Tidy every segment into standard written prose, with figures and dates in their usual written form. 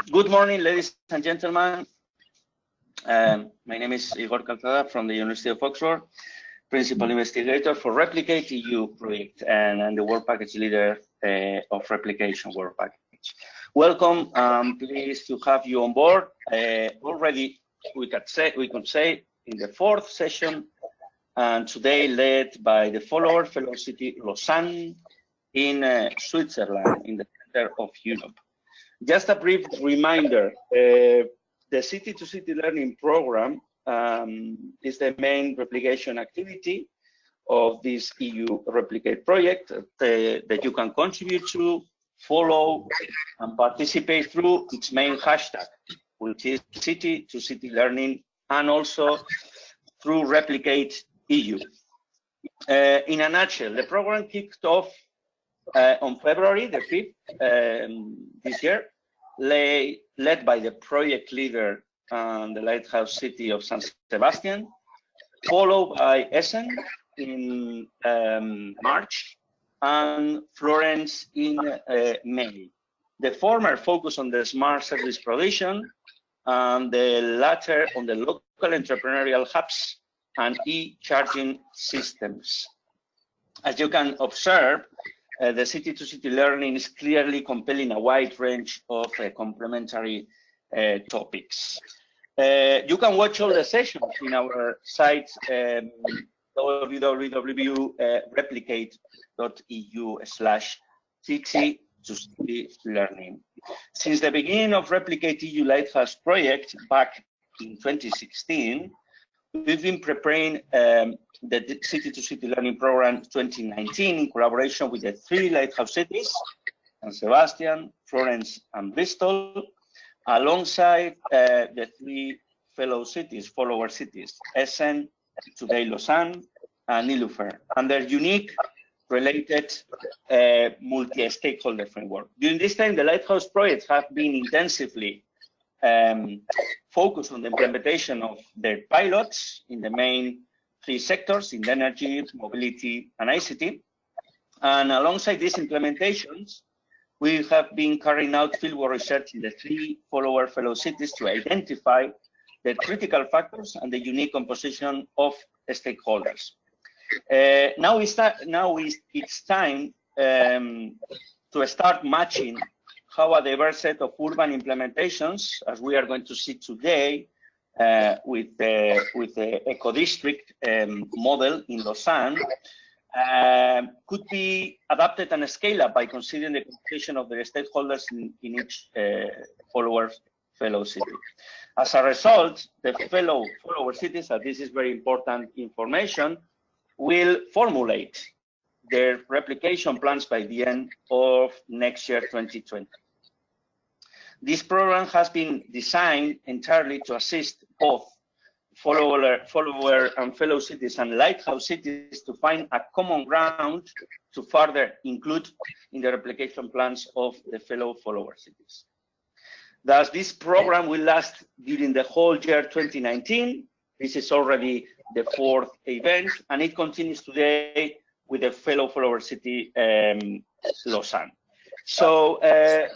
Good morning, ladies and gentlemen. My name is Igor Calzada from the University of Oxford, Principal Investigator for Replicate EU project and the Work Package Leader of Replication Work Package. Welcome, pleased to have you on board. Already, we could say, in the fourth session, and today led by the follower fellow city Lausanne in Switzerland, in the center of Europe. Just a brief reminder, the City2City learning program is the main replication activity of this EU Replicate project that you can contribute to, follow, and participate through its main hashtag, which is City2City learning, and also through Replicate EU. In a nutshell, the program kicked off on February the 5th this year, led by the project leader and the lighthouse city of San Sebastian, followed by Essen in March and Florence in May. The former focused on the smart service provision and the latter on the local entrepreneurial hubs and e-charging systems. As you can observe, the City2City learning is clearly compelling a wide range of complementary topics. You can watch all the sessions in our site, www.replicate.eu/City2City learning. Since the beginning of Replicate EU Lighthouse project back in 2016, we've been preparing the City2City learning program 2019 in collaboration with the three lighthouse cities, San Sebastian, Florence, and Bristol, alongside the three follower cities, Essen, today Lausanne, and Nilufer, and their unique related multi-stakeholder framework. During this time, the lighthouse projects have been intensively focused on the implementation of their pilots in the main three sectors, in energy, mobility, and ICT. And alongside these implementations, we have been carrying out fieldwork research in the three follower fellow cities to identify the critical factors and the unique composition of stakeholders. Now it's time to start matching how a diverse set of urban implementations, as we are going to see today, with the eco-district model in Lausanne, could be adapted and scaled up by considering the composition of the stakeholders in each fellow city. As a result, the follower cities, and this is very important information, will formulate their replication plans by the end of next year, 2020. This program has been designed entirely to assist both follower and fellow cities and lighthouse cities to find a common ground to further include in the replication plans of the follower cities. Thus, this program will last during the whole year 2019. This is already the fourth event, and it continues today with the follower city Lausanne. So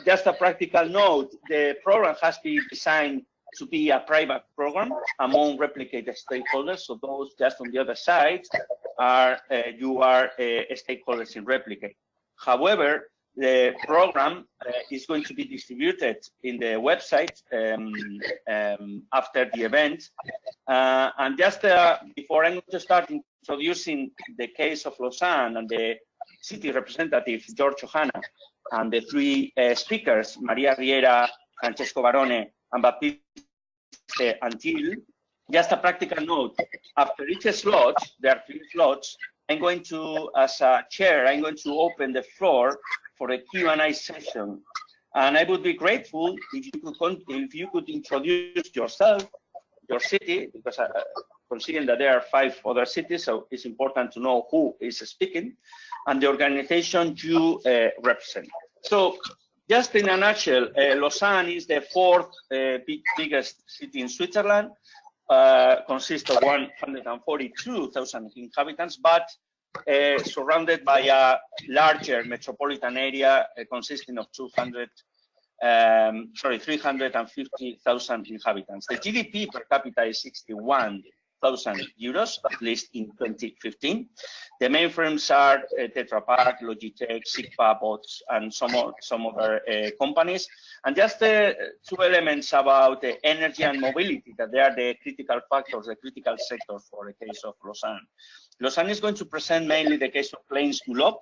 just a practical note, the program has been designed to be a private program among Replicate stakeholders. So those just on the other side are stakeholders in Replicate. However, the program is going to be distributed in the website after the event. And just before I'm going to start introducing the case of Lausanne and the city representative, George Johanna, and the three speakers, Maria Riera, Francesco Barone, and Baptiste Antil, just a practical note. After each slot, there are 3 slots, I'm going to, as a chair, I'm going to open the floor for a Q&A session. And I would be grateful if you could introduce yourself, your city, because considering that there are 5 other cities, so it's important to know who is speaking, and the organization you represent. So just in a nutshell, Lausanne is the 4th biggest city in Switzerland, consists of 142,000 inhabitants, but surrounded by a larger metropolitan area consisting of 350,000 inhabitants. The GDP per capita is 61,000 euros, at least in 2015. The main firms are Tetra Pak, Logitech, Sigpa, Bots, and some other companies. And just two elements about the energy and mobility, that they are the critical factors, the critical sectors for the case of Lausanne. Lausanne is going to present mainly the case of Plains to Lob,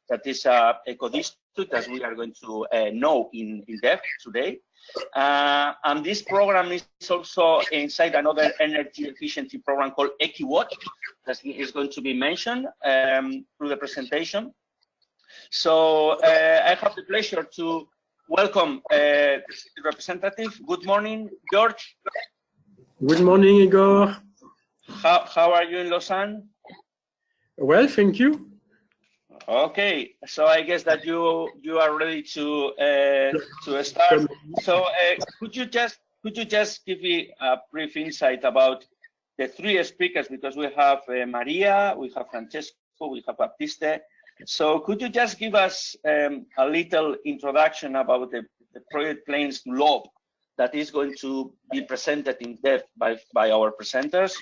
that is a eco-district, as we are going to know in depth today. And this program is also inside another energy efficiency program called EquiWatch, that is going to be mentioned through the presentation. So I have the pleasure to welcome the city representative. Good morning, George. Good morning, Igor. How are you in Lausanne? Well, thank you. Okay, so I guess that you are ready to start. So could you just give me a brief insight about the three speakers, because we have Maria, we have Francesco, we have Baptiste. So could you just give us a little introduction about the project Plains to Lob that is going to be presented in depth by our presenters?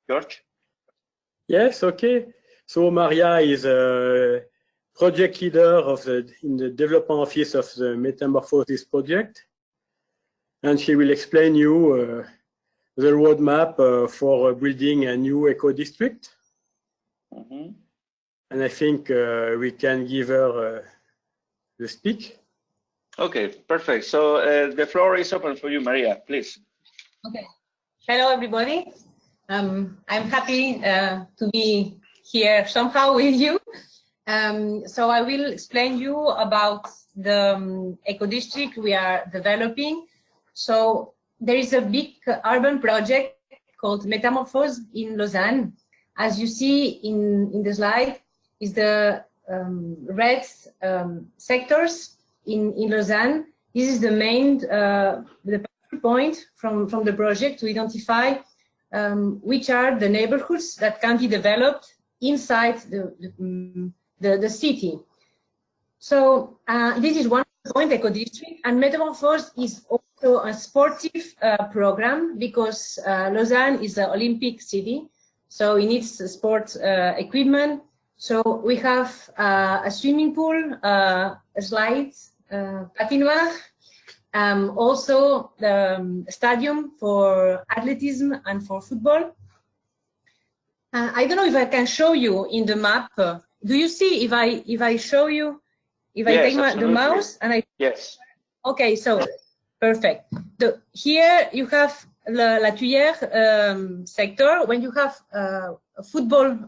George? Yes, okay. So Maria is a project leader in the development office of the Metamorphosis project, and she will explain you the roadmap for building a new eco-district. Mm-hmm. And I think we can give her the speak. Okay, perfect. So the floor is open for you, Maria, please. Okay. Hello, everybody. I'm happy to be here somehow with you. So I will explain you about the eco-district we are developing. So there is a big urban project called Metamorphose in Lausanne. As you see in the slide, is the red sectors in Lausanne. This is the main the point from the project to identify which are the neighborhoods that can be developed inside the city. So this is one point, eco-district, and Metamorphose is also a sportive program, because Lausanne is an Olympic city, so it needs sport equipment. So we have a swimming pool, a slide, patinoire, also the stadium for athleticism and for football. I don't know if I can show you in the map. Do you see if I show you, if I take the mouse and I? Yes. Okay, so perfect. Here you have La Tuyère sector, when you have football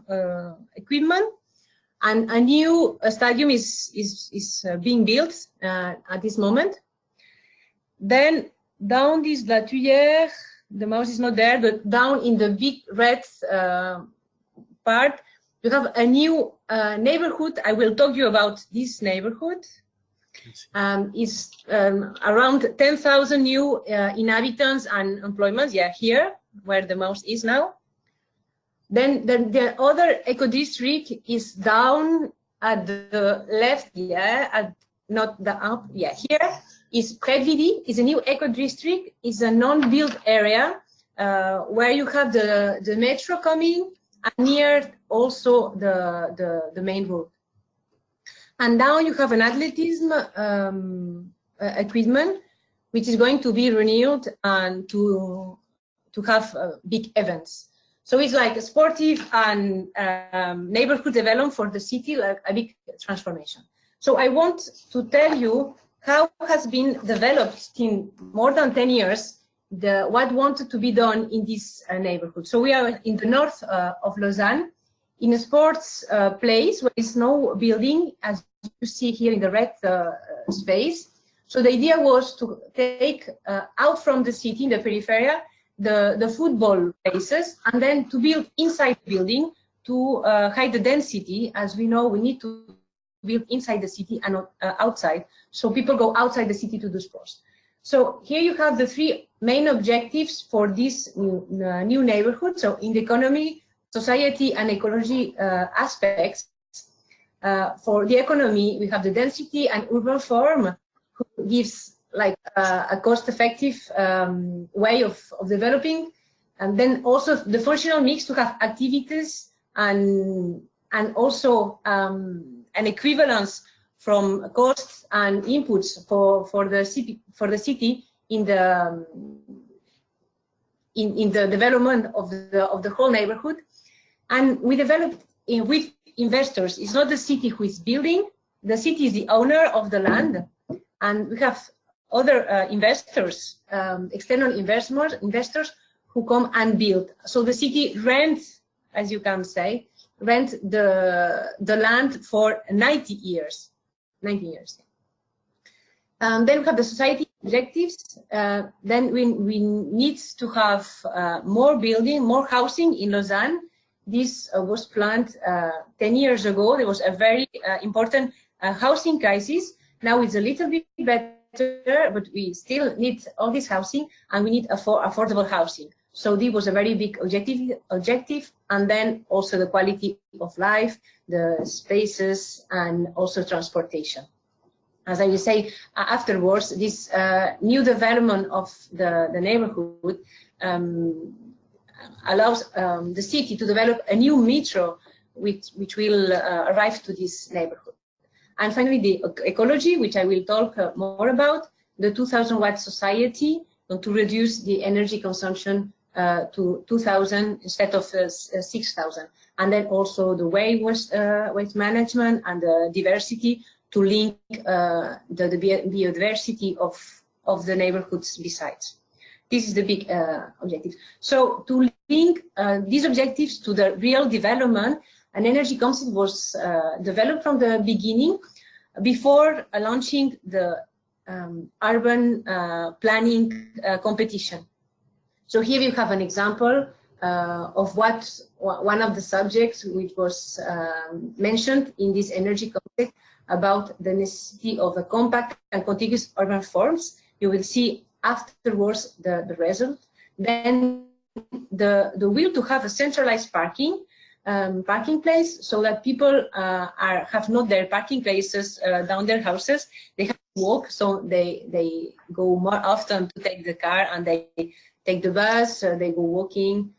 equipment, and a new stadium is being built at this moment. Then down this La Tuyère, the mouse is not there, but down in the big red part, you have a new neighborhood. I will talk to you about this neighborhood. It's around 10,000 new inhabitants and employments. Yeah, here where the mouse is now. Then the other eco-district is down at the left. Yeah, not the up. Yeah, here is Prévidi. Is a new eco-district. It's a non-built area where you have the metro coming, and near also the main road. And now you have an athleticism equipment, which is going to be renewed and to have big events. So it's like a sportive and neighborhood development for the city, like a big transformation. So I want to tell you how has been developed in more than 10 years, what wanted to be done in this neighborhood. So we are in the north of Lausanne, in a sports place where there's no building, as you see here in the red space. So the idea was to take out from the city, in the periphery, the football places, and then to build inside the building to hide the density. As we know, we need to build inside the city and not outside, so people go outside the city to do sports. So here you have the three main objectives for this new neighborhood. So in the economy, society, and ecology aspects. For the economy, we have the density and urban form, who gives like a cost-effective way of developing, and then also the functional mix to have activities and also an equivalence from costs and inputs for the city in the development of the whole neighborhood. And we developed with investors. It's not the city who is building. The city is the owner of the land, and we have other investors, external investors who come and build. So the city rents, as you can say, rent the land for 90 years. 90 years. Then we have the society objectives. Then we need to have more building, more housing in Lausanne. This was planned 10 years ago. There was a very important housing crisis. Now it's a little bit better, but we still need all this housing, and we need affordable housing. So this was a very big objective, and then also the quality of life, the spaces, and also transportation. As I will say afterwards, this new development of the neighborhood allows the city to develop a new metro which will arrive to this neighborhood. And finally, the ecology, which I will talk more about, the 2,000 watt society, to reduce the energy consumption to 2,000 instead of 6,000. And then also the waste management and the diversity to link the biodiversity of the neighborhoods besides. This is the big objective. So to link these objectives to the real development, an energy concept was developed from the beginning before launching the urban planning competition. So here you have an example of one of the subjects which was mentioned in this energy concept about the necessity of a compact and contiguous urban forms. You will see afterwards the result. Then the will to have a centralized parking place, so that people have not their parking places down their houses. They have to walk, so they go more often to take the car, and they take the bus, they go walking,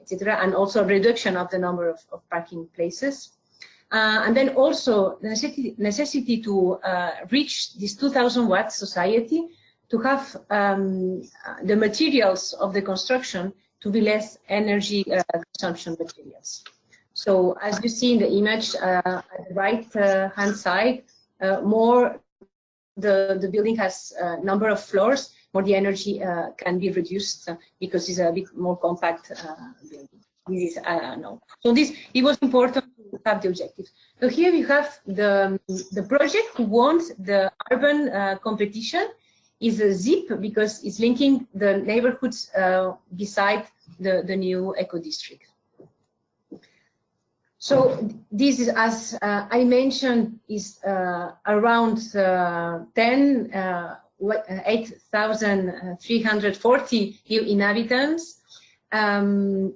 etc. And also a reduction of the number of parking places. And then also the necessity to reach this 2,000 watt society, to have the materials of the construction to be less energy consumption materials. So as you see in the image at the right hand side, more the building has a number of floors, more the energy can be reduced because it's a bit more compact building. This is no. So it was important to have the objectives. So here we have the project who won the urban competition. Is a ZIP because it's linking the neighborhoods beside the new eco district. So this is, as I mentioned, is around 8,340 new inhabitants. And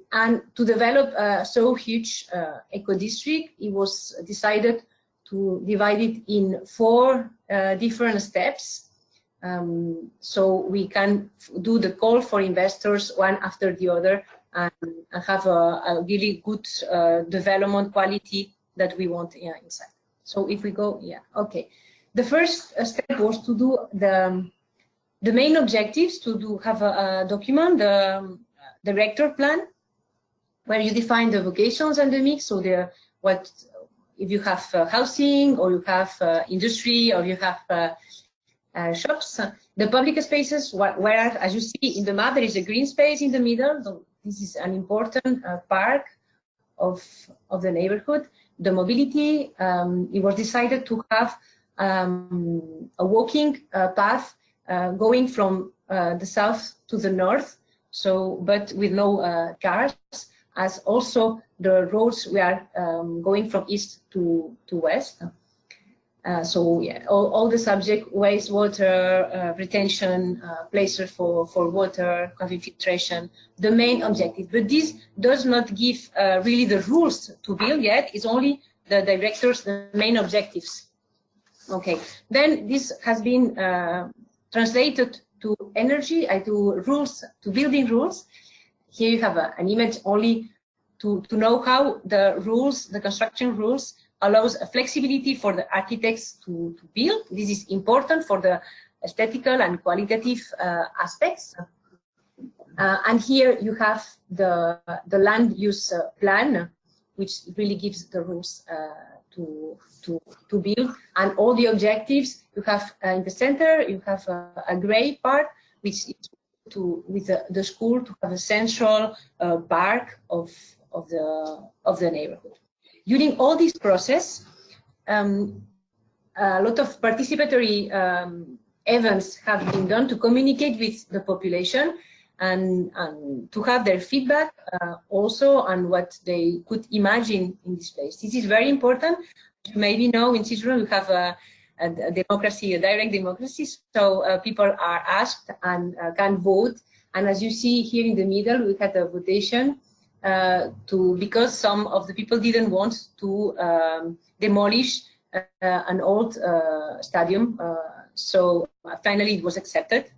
to develop so huge eco district, it was decided to divide it in 4 different steps. So we can do the call for investors one after the other and have a really good development quality that we want inside. So if we go, okay. The first step was to do the main objectives, to have a document, the director plan, where you define the vocations and the mix. So if you have housing, or you have industry, or you have shops, the public spaces, where, as you see in the map, there is a green space in the middle. So this is an important part of the neighborhood. The mobility, it was decided to have a walking path going from the south to the north, but with no cars, as also the roads we are going from east to west. All the subject, wastewater, retention, places for water, coffee filtration, the main objective. But this does not give really the rules to build yet. It's only the directors, the main objectives. Okay, then this has been translated to energy, to rules, to building rules. Here you have an image only to know how the rules, the construction rules, allows a flexibility for the architects to build. This is important for the aesthetical and qualitative aspects. And here you have the land use plan, which really gives the rules to build, and all the objectives. You have in the center, you have a gray part, which is with the school to have a central park of the neighborhood. During all this process, a lot of participatory events have been done to communicate with the population and to have their feedback also on what they could imagine in this place. This is very important. You maybe know in Switzerland we have a democracy, a direct democracy, so people are asked and can vote. And as you see here in the middle, we had a votation because some of the people didn't want to demolish an old stadium. So finally it was accepted.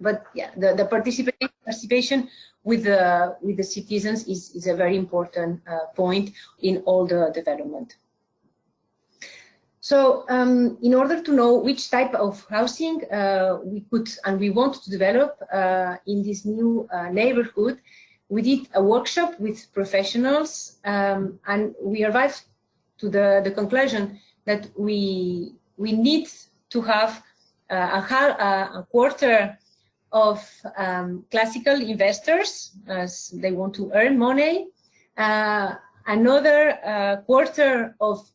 But yeah, the participation with the citizens is a very important point in all the development. So in order to know which type of housing we could and we want to develop in this new neighborhood, we did a workshop with professionals, and we arrived to the conclusion that we need to have a quarter of classical investors, as they want to earn money, another quarter of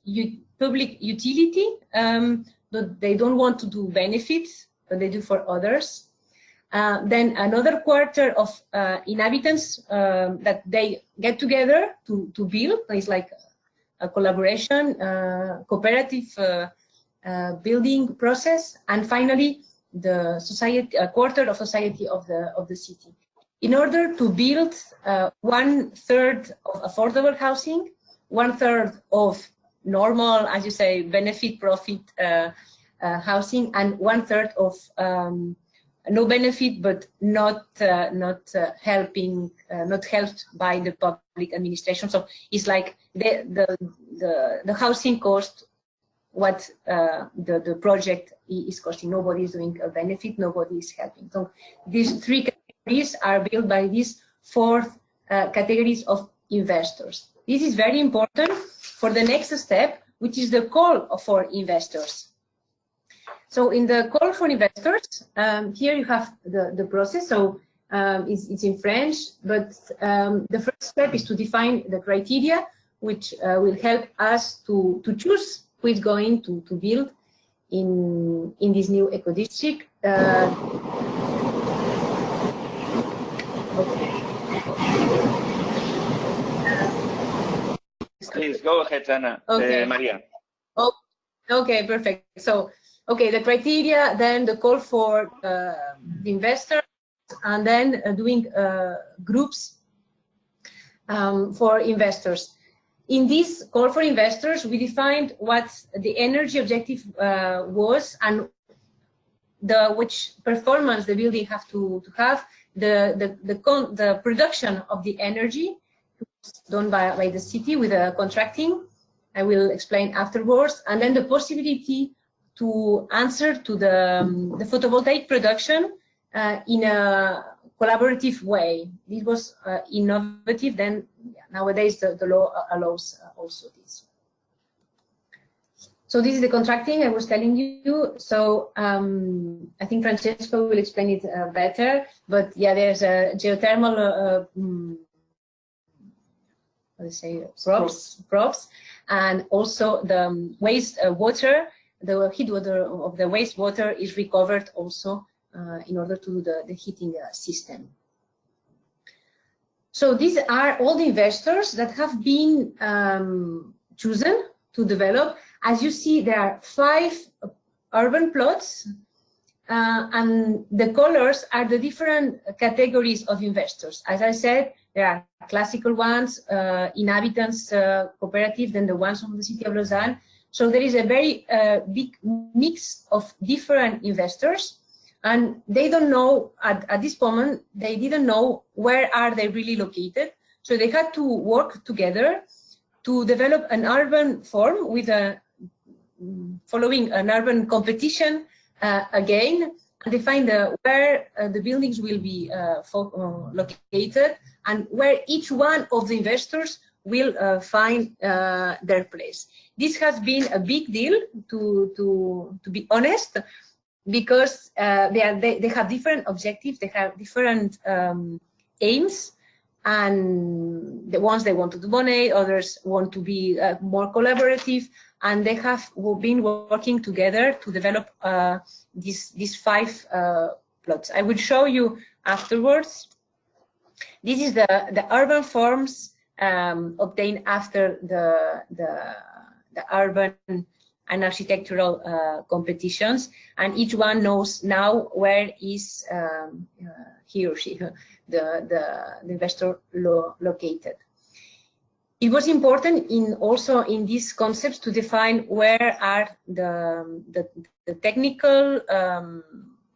public utility, that they don't want to do benefits, but they do for others. Then another quarter of inhabitants that they get together to build. It's like a collaboration, cooperative building process, and finally the society, a quarter of society of the city. In order to build 1/3 of affordable housing, 1/3 of normal, as you say, benefit profit housing, and 1/3 of no benefit but not helped by the public administration. So it's like the housing cost what the project is costing. Nobody is doing a benefit, nobody is helping. So these three categories are built by these four categories of investors. This is very important for the next step, which is the call for investors. So in the call for investors, here you have the process. So it's in French, but the first step is to define the criteria, which will help us to choose who is going to build in this new eco-district. Please go ahead, Anna. Okay. Maria. Oh, okay, perfect. So, okay, the criteria, then the call for the investor, and then doing groups for investors. In this call for investors, we defined what the energy objective was and which performance the building have to have, the production of the energy done by the city with a contracting. I will explain afterwards, and then the possibility to answer to the photovoltaic production in a collaborative way. This was innovative. Then nowadays the law allows also this. So this is the contracting I was telling you. So I think Francesco will explain it better. But yeah, there's a geothermal let's say props, and also the waste water, the heat water of the wastewater is recovered also in order to do the heating system. So these are all the investors that have been chosen to develop. As you see, there are 5 urban plots, and the colors are the different categories of investors. As I said, there are classical ones, inhabitants, cooperative, then the ones from the city of Lausanne, So there is a very big mix of different investors, and they don't know at this moment, they didn't know where are they really located. So they had to work together to develop an urban form with a following an urban competition again, and define where the buildings will be located and where each one of the investors will find their place. This has been a big deal, to be honest, because they have different objectives, they have different aims, and the ones they want to donate, others want to be more collaborative, and they have been working together to develop these 5 plots. I will show you afterwards. This is the urban forms obtained after the urban and architectural competitions, and each one knows now where is he or she, the investor located. It was important also in these concepts to define where are the technical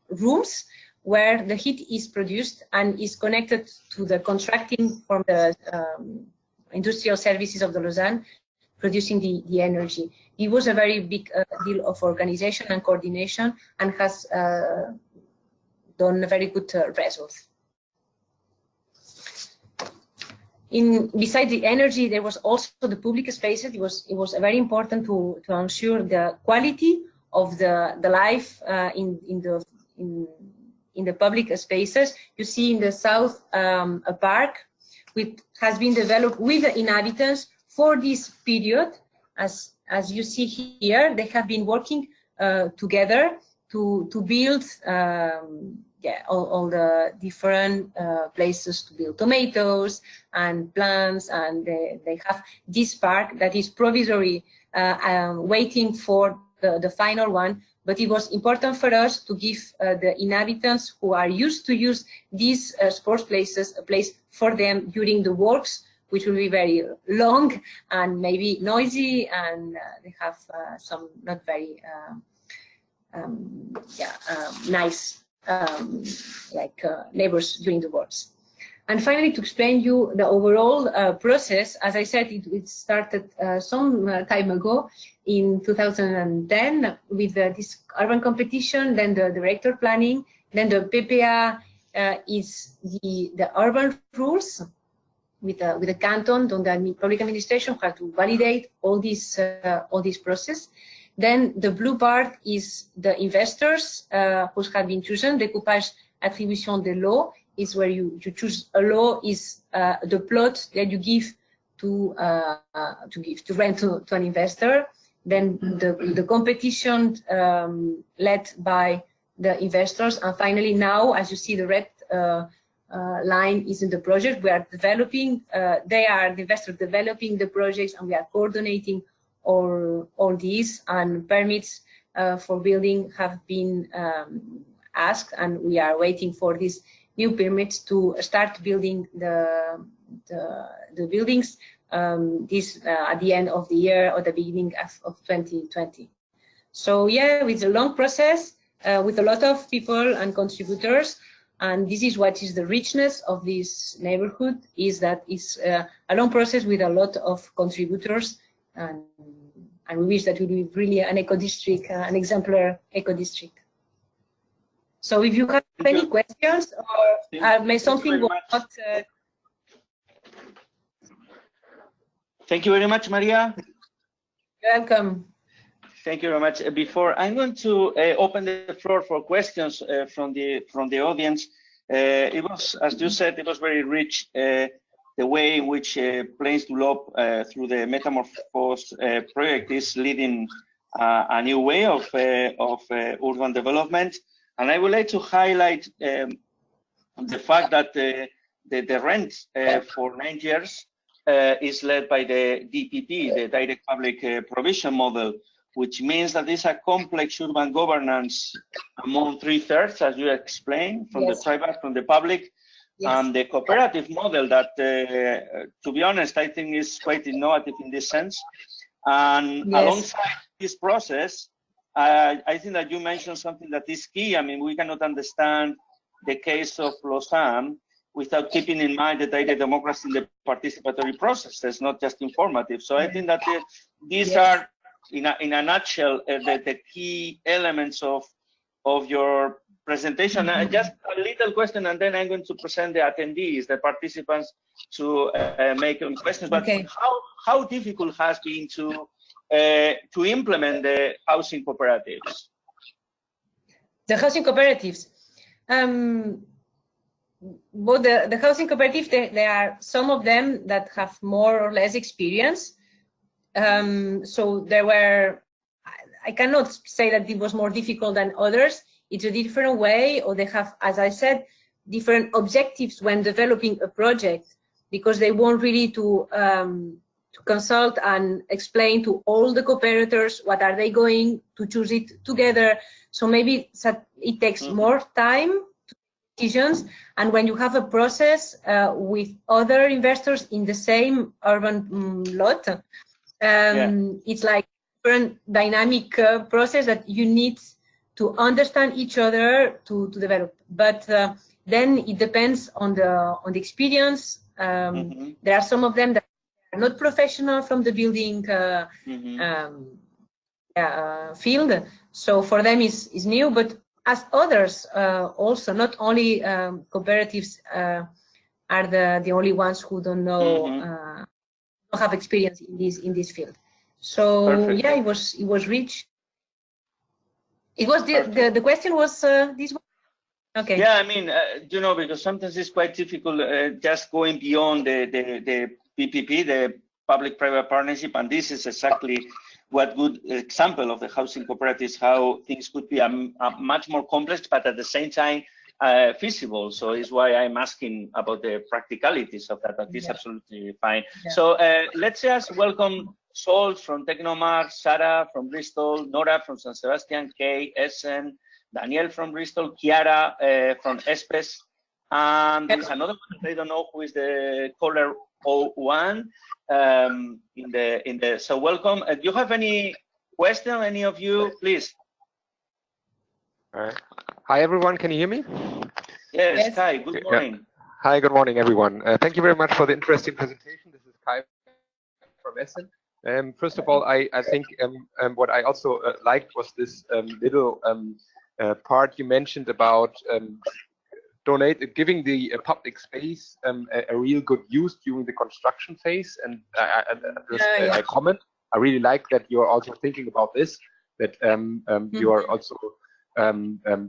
rooms where the heat is produced and is connected to the contracting from the industrial services of the Lausanne, producing the energy. It was a very big deal of organization and coordination, and has done very good results. Besides the energy, there was also the public spaces. It was very important to ensure the quality of the life in the public spaces. You see in the south a park which has been developed with the inhabitants for this period. As you see here, they have been working together to build all the different places to build tomatoes and plants, and they have this park that is provisory, waiting for the final one. But it was important for us to give the inhabitants who are used to use these sports places a place for them during the works, which will be very long and maybe noisy, and they have some not very nice neighbors during the works. And finally, to explain you the overall process, as I said, it started some time ago in 2010 with this urban competition, then the director planning, then the PPA is the urban rules with the canton, the public administration have to validate all this process. Then the blue part is the investors who have been chosen. Découpage attribution de lot is where you choose a lot, is the plot that you give to rent to an investor. Then the competition led by the investors, and finally now, as you see, the red line is in the project. We are developing. They are the investors developing the projects, and we are coordinating all these, and permits for building have been asked, and we are waiting for these new permits to start building the buildings at the end of the year or the beginning of 2020. So yeah, it's a long process with a lot of people and contributors, and this is what is the richness of this neighborhood, is that it's a long process with a lot of contributors, and we wish that we will be really an eco-district, an exemplar eco-district. So if you have any questions, or may something was not... Thank you very much, Maria. You're welcome. Thank you very much. Before I'm going to open the floor for questions from the audience, it was, as you said, it was very rich the way in which Plains du Lobe through the Metamorphose project is leading a new way of urban development. And I would like to highlight the fact that the rent for 9 years is led by the DPP, the Direct Public Provision model, which means that it's a complex urban governance among 3/3, as you explained, from the private, from the public, and the cooperative model that, to be honest, I think is quite innovative in this sense. And Yes. alongside this process, I think that you mentioned something that is key. I mean, we cannot understand the case of Lausanne without keeping in mind the direct democracy in the participatory processes, not just informative. So I think that these are, in a nutshell, the key elements of your presentation. Just a little question, and then I'm going to present the attendees, the participants, to make questions. But how difficult has been to implement the housing cooperatives? The housing cooperatives. Well, the housing cooperatives, there are some of them that have more or less experience. So there were, I cannot say that it was more difficult than others. It's a different way, or they have, as I said, different objectives when developing a project, because they want really to consult and explain to all the cooperators what are they going to choose it together. So maybe it takes more time to make decisions. And when you have a process with other investors in the same urban lot, it's like a different dynamic process that you need to understand each other to develop. But then it depends on the experience. There are some of them that are not professional from the building field, so for them is new. But as others also, not only cooperatives are the only ones who don't know, don't have experience in this field. So perfect. Yeah, it was rich. It was the question was this one. Okay. Yeah, I mean, you know, because sometimes it's quite difficult just going beyond the PPP, the public-private partnership, and this is exactly what good example of the housing cooperatives, how things could be much more complex, but at the same time feasible. So it's why I'm asking about the practicalities of that, but it's absolutely fine. Yeah. So let's just welcome Sol from Technomar, Sarah from Bristol, Nora from San Sebastian, Kay, Essen, Daniel from Bristol, Chiara from Espes, and there's another one. I don't know who is the caller 01 in the. So welcome. Do you have any question? Any of you, please? Hi everyone. Can you hear me? Yes, Kai. Good morning. Yeah. Hi. Good morning, everyone. Thank you very much for the interesting presentation. This is Kai from Essen. First of all, I think what I also liked was this little part you mentioned about giving the public space a real good use during the construction phase. And I comment. I really like that you're also thinking about this. That you are also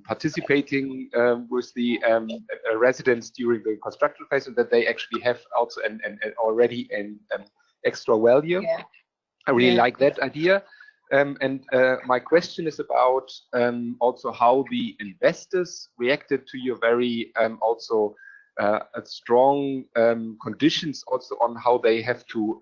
participating with the residents during the construction phase, and that they actually have also already an extra value. Yeah. I really like that idea. My question is about also how the investors reacted to your very also strong conditions also on how they have to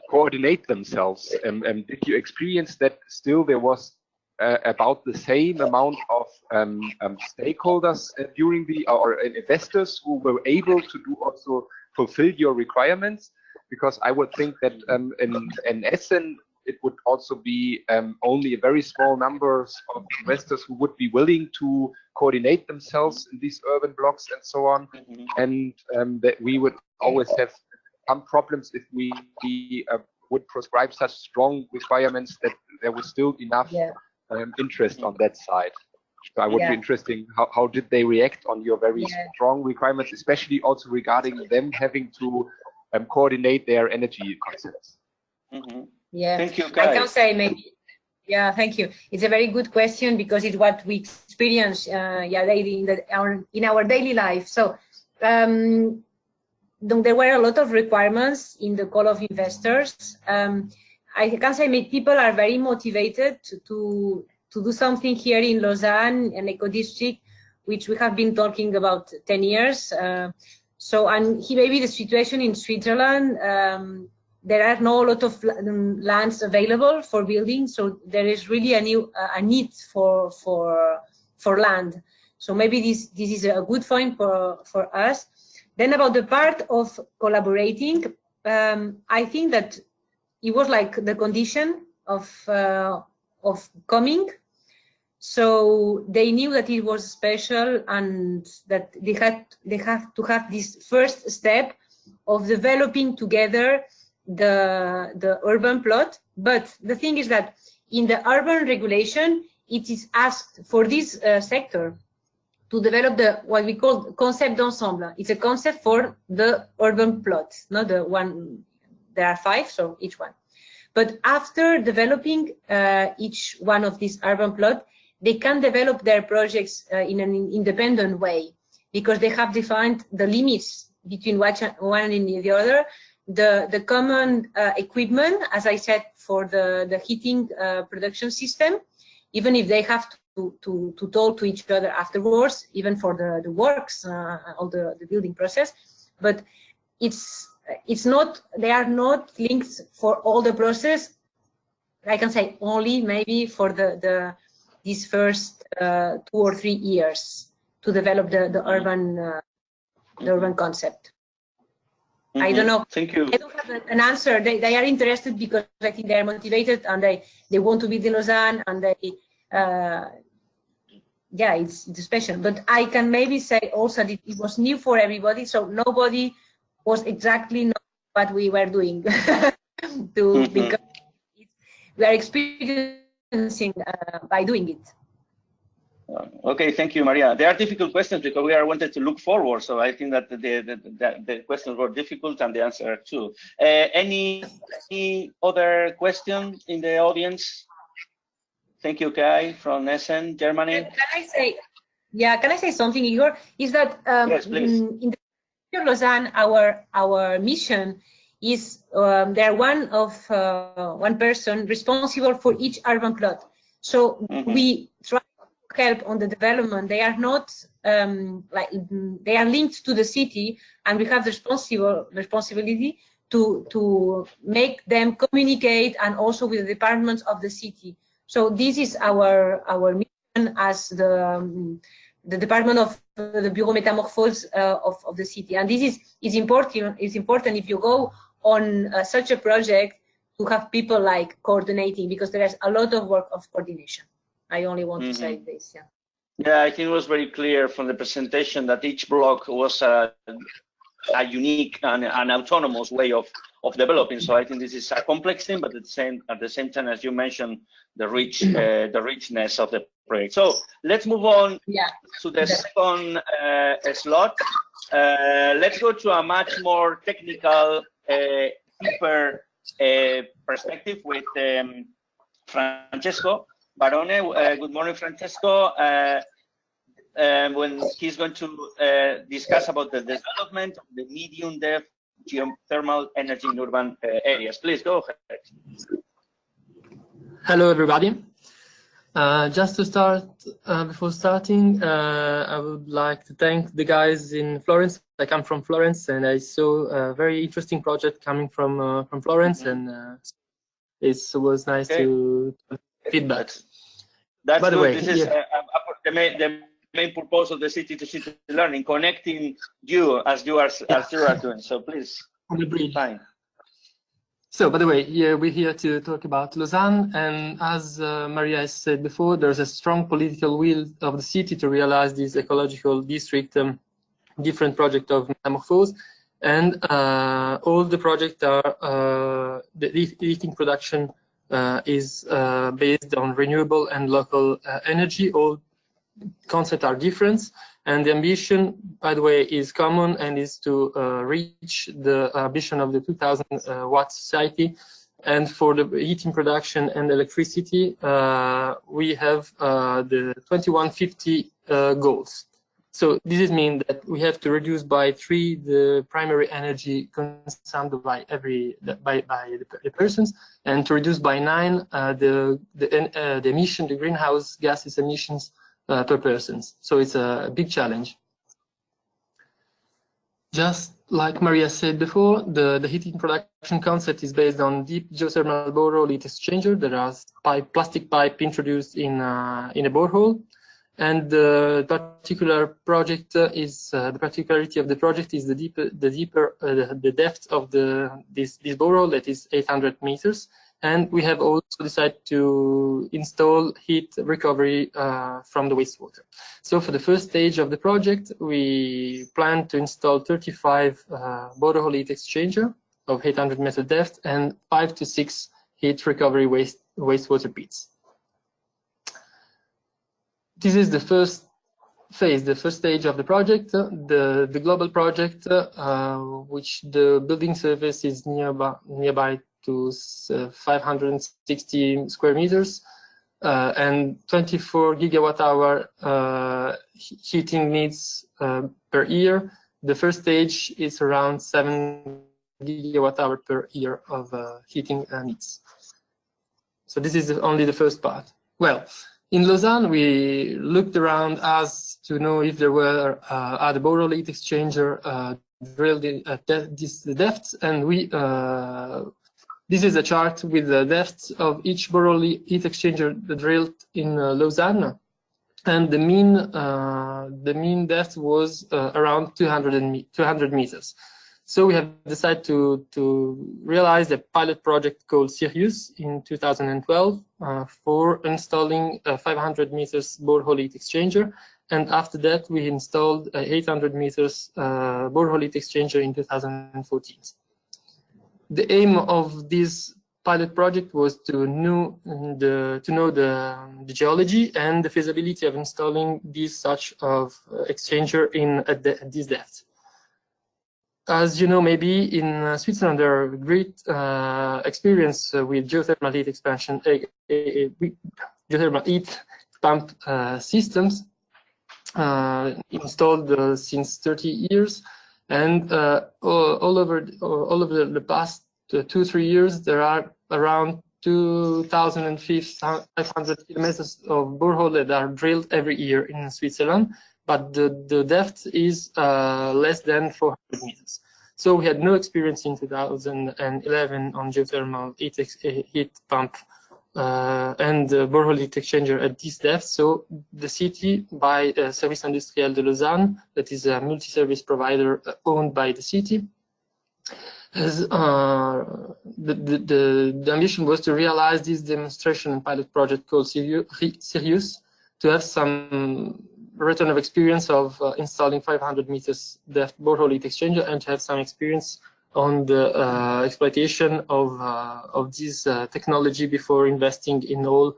coordinate themselves. Did you experience that still there was about the same amount of stakeholders during or investors who were able to do also fulfill your requirements? Because I would think that in Essen, it would also be only a very small numbers of investors who would be willing to coordinate themselves in these urban blocks and so on, and that we would always have some problems if we would prescribe such strong requirements that there was still enough interest on that side. So I would be interested, how did they react on your very strong requirements, especially also regarding them having to coordinate their energy concepts? Yeah, thank you, Kai. I can say maybe. Yeah, thank you. It's a very good question because it's what we experience daily in our daily life. So there were a lot of requirements in the call of investors. I can say people are very motivated to do something here in Lausanne, an eco district, which we have been talking about 10 years. So, and maybe the situation in Switzerland, there are not a lot of lands available for building, so there is really a need for land. So maybe this is a good point for us. Then about the part of collaborating, I think that it was like the condition of coming. So they knew that it was special and that they have to have this first step of developing together the urban plot. But the thing is that in the urban regulation, it is asked for this sector to develop what we call concept d'ensemble. It's a concept for the urban plot, not the one. There are 5, so each one. But after developing each one of these urban plots, they can develop their projects in an independent way, because they have defined the limits between one and the other, the common equipment, as I said, for the heating production system, even if they have to talk to each other afterwards, even for the works, all the building process. But it's not, they are not linked for all the process. I can say only maybe for these first 2 or 3 years to develop the urban concept. I don't know. Thank you. I don't have an answer. They are interested because I think they are motivated and they want to be in Lausanne, and they yeah, it's special. But I can maybe say also that it was new for everybody, so nobody was exactly know what we were doing because we are experiencing by doing it. Okay, thank you, Maria. They are difficult questions because we are wanted to look forward. So I think that the questions were difficult and the answer too. Any other question in the audience? Thank you, Kai from Essen, Germany. Can I say something, Igor? Is that yes, please. In the Lausanne, our mission is there one person responsible for each urban plot. So we try to help on the development. They are not they are linked to the city, and we have the responsibility to make them communicate, and also with the departments of the city. So this is our mission as the department of the Bureau Métamorphose of the city. And this is important. It's important if you go on such a project to have people like coordinating, because there is a lot of work of coordination. I only want to say this. Yeah. Yeah, I think it was very clear from the presentation that each block was a unique and an autonomous way of developing. So I think this is a complex thing, but at the same time, as you mentioned, the richness of the project. So let's move on to the second slot. Let's go to a much more technical, deeper perspective with Francesco Barone. Good morning, Francesco. When he's going to discuss about the development of the medium depth geothermal energy in urban areas. Please go ahead. Hello, everybody. Just to start, before starting, I would like to thank the guys in Florence. I come from Florence, and I saw a very interesting project coming from Florence, and it was nice to feedback. That's By the good. way, This is the main purpose of the City2City learning, connecting you as you are doing. So please, on the bridge. Fine. So, by the way, we're here to talk about Lausanne, and as Maria has said before, there's a strong political will of the city to realize this ecological district, different project of Metamorphose, and all the projects are the heating production is based on renewable and local energy. All concepts are different, and the ambition, by the way, is common, and is to reach the ambition of the 2000 watt society. And for the heating production and electricity, we have the 2150 goals. So this means that we have to reduce by 3 the primary energy consumed by the persons, and to reduce by 9 the emission, the greenhouse gases emissions per person. So it's a big challenge. Just like Maria said before, the heating production concept is based on deep geothermal borehole heat exchanger. There are plastic pipe introduced in a borehole, And the particular project is the particularity of the project is the depth of this borehole, that is 800 meters. And we have also decided to install heat recovery from the wastewater. So for the first stage of the project, we plan to install 35 borehole heat exchanger of 800 meter depth and 5 to 6 heat recovery wastewater pits. This is the first phase, the first stage of the project, the global project, which the building surface is nearby to 560 square meters and 24 gigawatt hour heating needs per year. The first stage is around 7 gigawatt hour per year of heating needs. So this is only the first part. Well, in Lausanne, we looked around as to know if there were other borehole heat exchanger drilled at this depth, and we this is a chart with the depth of each borehole heat exchanger drilled in Lausanne, and the mean depth was around 200 meters. So we have decided to realize a pilot project called Sirius in 2012 for installing a 500 meters borehole heat exchanger. And after that, we installed a 800 meters borehole heat exchanger in 2014. The aim of this pilot project was to know the geology and the feasibility of installing this such of exchanger at this depth. As you know, maybe in Switzerland there are great experience with geothermal heat expansion, geothermal heat pump systems installed since 30 years, and all over the past 2-3 years there are around 2,500 kilometers of borehole that are drilled every year in Switzerland. But the depth is less than 400 meters. So we had no experience in 2011 on geothermal heat pump and borehole heat exchanger at this depth. So the city, by Service Industriel de Lausanne, that is a multi-service provider owned by the city, has, the ambition was to realize this demonstration and pilot project called Sirius, to have some return of experience of installing 500 meters depth borehole heat exchanger, and to have some experience on the exploitation of this technology before investing in all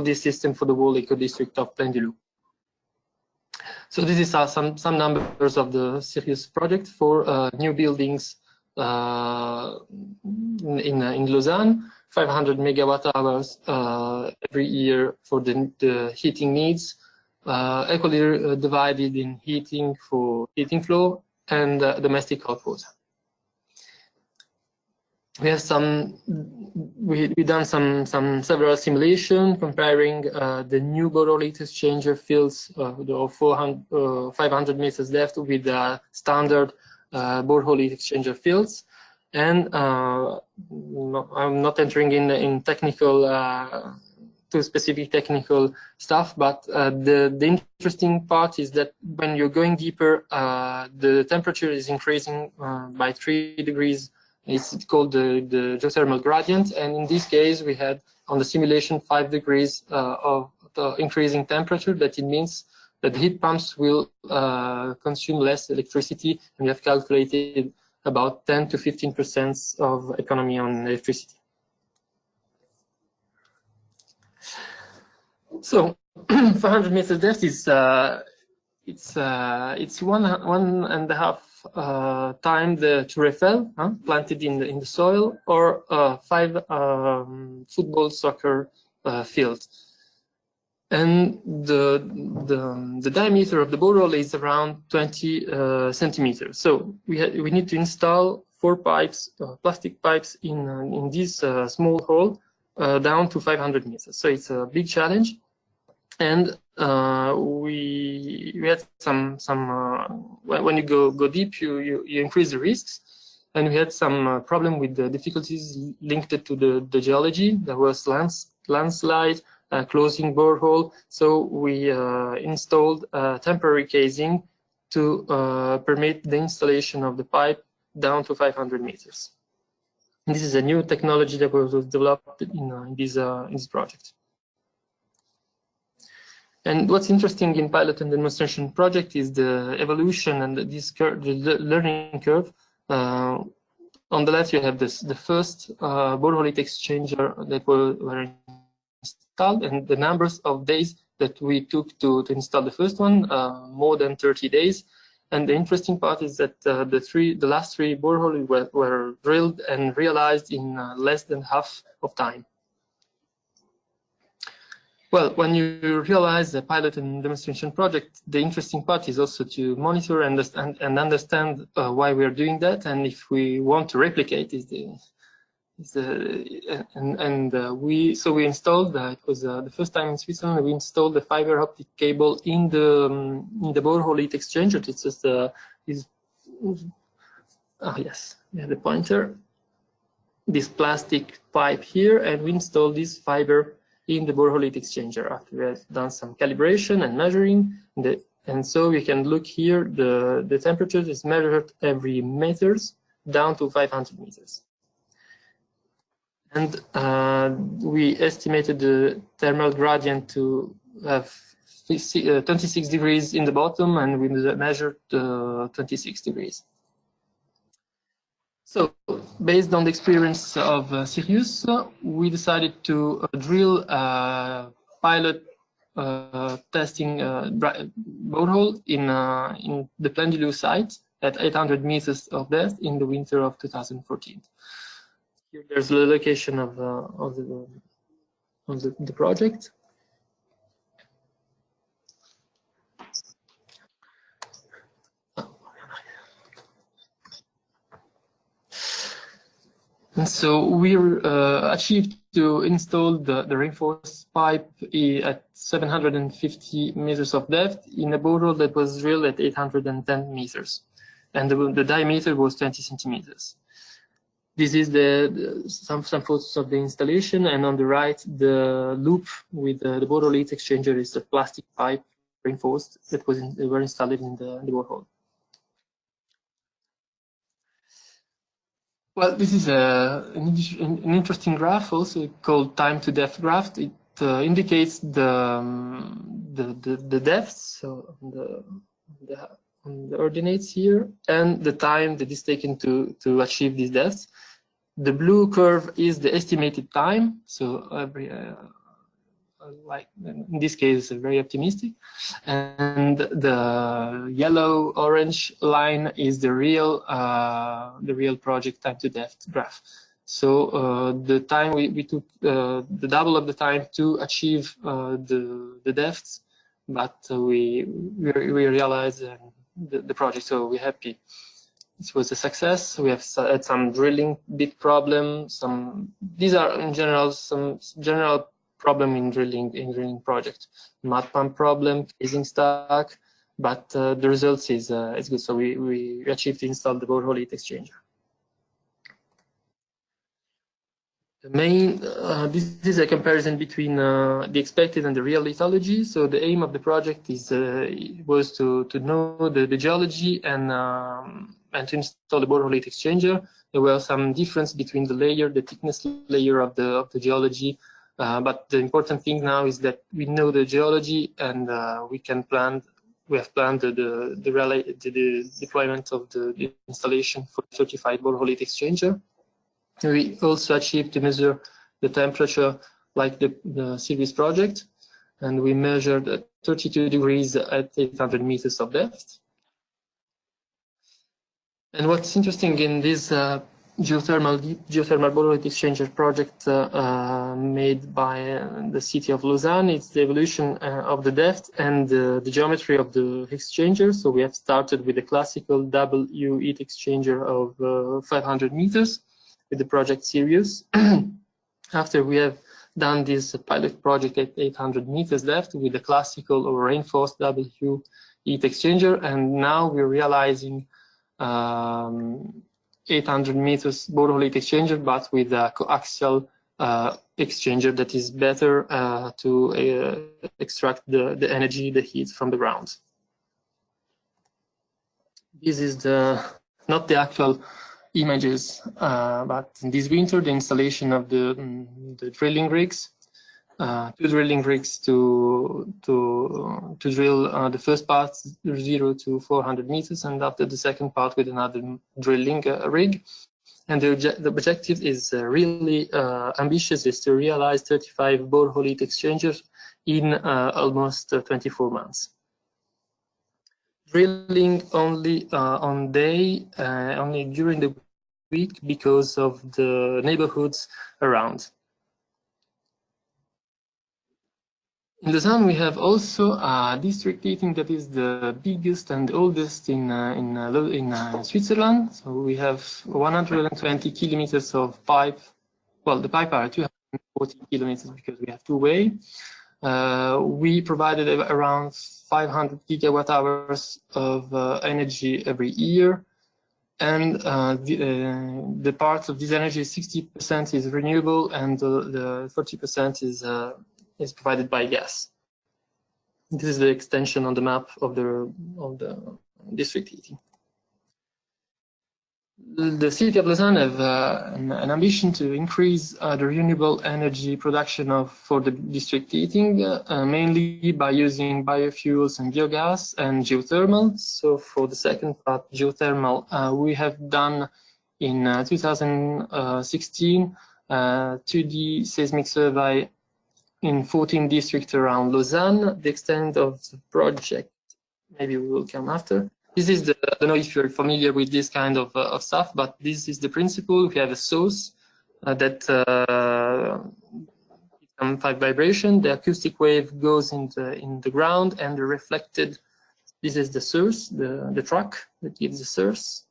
this system for the whole eco district of Plaine du Loup. So this is some numbers of the Sirius project for new buildings in Lausanne. 500 megawatt hours every year for the heating needs, equally divided in heating for heating flow and domestic hot water. We have we done several simulation comparing the new borehole heat exchanger fields of 500 meters depth with the standard borehole heat exchanger fields. And I'm not entering in technical, too specific technical stuff, but the interesting part is that when you're going deeper, the temperature is increasing by 3 degrees. It's called the geothermal gradient, and in this case, we had on the simulation 5 degrees of the increasing temperature. That it means that the heat pumps will consume less electricity, and we have calculated about 10 to 15% of economy on electricity. So 500 meters depth is it's 1.5 time the Tour Eiffel planted in the soil, or 5 football soccer fields. And the diameter of the borehole is around 20 centimeters. So we need to install 4 pipes, plastic pipes in this small hole down to 500 meters. So it's a big challenge, and we had some when you go deep, you increase the risks, and we had some problem with the difficulties linked to the geology. There was landslide. closing borehole. So we installed a temporary casing to permit the installation of the pipe down to 500 meters. And this is a new technology that was developed in this project. And what's interesting in pilot and demonstration project is the evolution and this curve, the learning curve. On the left, you have the first borehole heat exchanger that were installed, and the numbers of days that we took to install the first one, more than 30 days. And the interesting part is that the last three boreholes were drilled and realized in less than half of time. Well, when you realize the pilot and demonstration project, the interesting part is also to monitor and understand why we are doing that, and if we want to replicate we installed it was the first time in Switzerland we installed the fiber optic cable in the borehole heat exchanger. It's just yes, we have the pointer, this plastic pipe here, and we installed this fiber in the borehole heat exchanger after we have done some calibration and measuring. And so we can look here, the temperature is measured every meters down to 500 meters. And we estimated the thermal gradient to have 26 degrees in the bottom, and we measured 26 degrees. So, based on the experience of Sirius, we decided to drill a pilot testing borehole in the Plan-du-Loup site at 800 meters of depth in the winter of 2014. Here, there's the location of the project. And so we achieved to install the reinforced pipe at 750 meters of depth in a borehole that was drilled at 810 meters. And the diameter was 20 centimeters. This is some photos of the installation, and on the right, the loop with the borehole heat exchanger is the plastic pipe reinforced that were installed in the borehole. Well, this is an interesting graph, also called time to depth graph. It indicates the depths, so on the ordinates here, and the time that is taken to achieve these depths. The blue curve is the estimated time, so every like in this case very optimistic, and the yellow orange line is the real project time to depth graph. So the time we took the double of the time to achieve the depths, but we realized the project, so we're happy. It was a success. We have had some drilling bit problems. These are in general some general problem in drilling project. Mud pump problem, casing stuck, but the results is good. So we achieved to install the borehole heat exchanger. The main this is a comparison between the expected and the real lithology. So the aim of the project is was to know the geology and to install the borehole heat exchanger. There were some difference between the thickness layer of the geology. But the important thing now is that we know the geology, and we have planned the deployment of the installation for certified borehole heat exchanger. We also achieved to measure the temperature like the Sirius project, and we measured at 32 degrees at 800 meters of depth. And what's interesting in this geothermal borehole heat exchanger project made by the city of Lausanne, it's the evolution of the depth and the geometry of the exchanger. So we have started with the classical W heat exchanger of 500 meters with the project Sirius. After we have done this pilot project at 800 meters depth with the classical or reinforced W heat exchanger, and now we're realizing 800 meters borehole heat exchanger, but with a coaxial exchanger that is better to extract the energy, the heat from the ground. This is not the actual images, but this winter the installation of the drilling rigs. 2 drilling rigs to drill the first part 0 to 400 meters, and after the second part with another drilling rig. And the objective is really ambitious, is to realize 35 borehole heat exchangers in almost 24 months. Drilling only only during the week because of the neighborhoods around. In Lausanne, we have also district heating that is the biggest and oldest in Switzerland. So we have 120 kilometers of pipe. Well, the pipe are 240 kilometers because we have two-way. We provided around 500 gigawatt hours of energy every year, and the part of this energy, 60% is renewable, and the 40% is provided by gas. This is the extension on the map of the district heating. The city of Lausanne have an ambition to increase the renewable energy production for the district heating, mainly by using biofuels and biogas and geothermal. So for the second part, geothermal, we have done in 2016 2D seismic survey in 14 districts around Lausanne. The extent of the project, maybe we will come after. This is I don't know if you're familiar with this kind of stuff, but this is the principle. We have a source that becomes vibration. The acoustic wave goes in the ground, and the reflected. This is the source, the track that gives the source,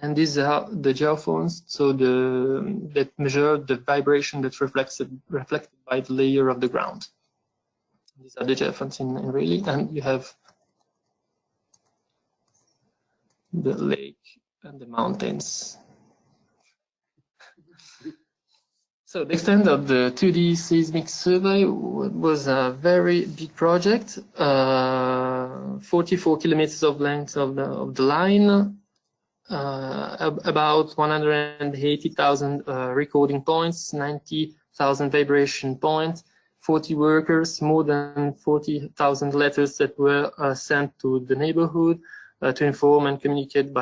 and these are the geophones. So that measure the vibration that's reflected by the layer of the ground. These are the geophones in really, and you have the lake and the mountains. So the extent of the 2D seismic survey was a very big project, 44 kilometers of length of the line, about 180,000 recording points, 90,000 vibration points, 40 workers, more than 40,000 letters that were sent to the neighborhood to inform and communicate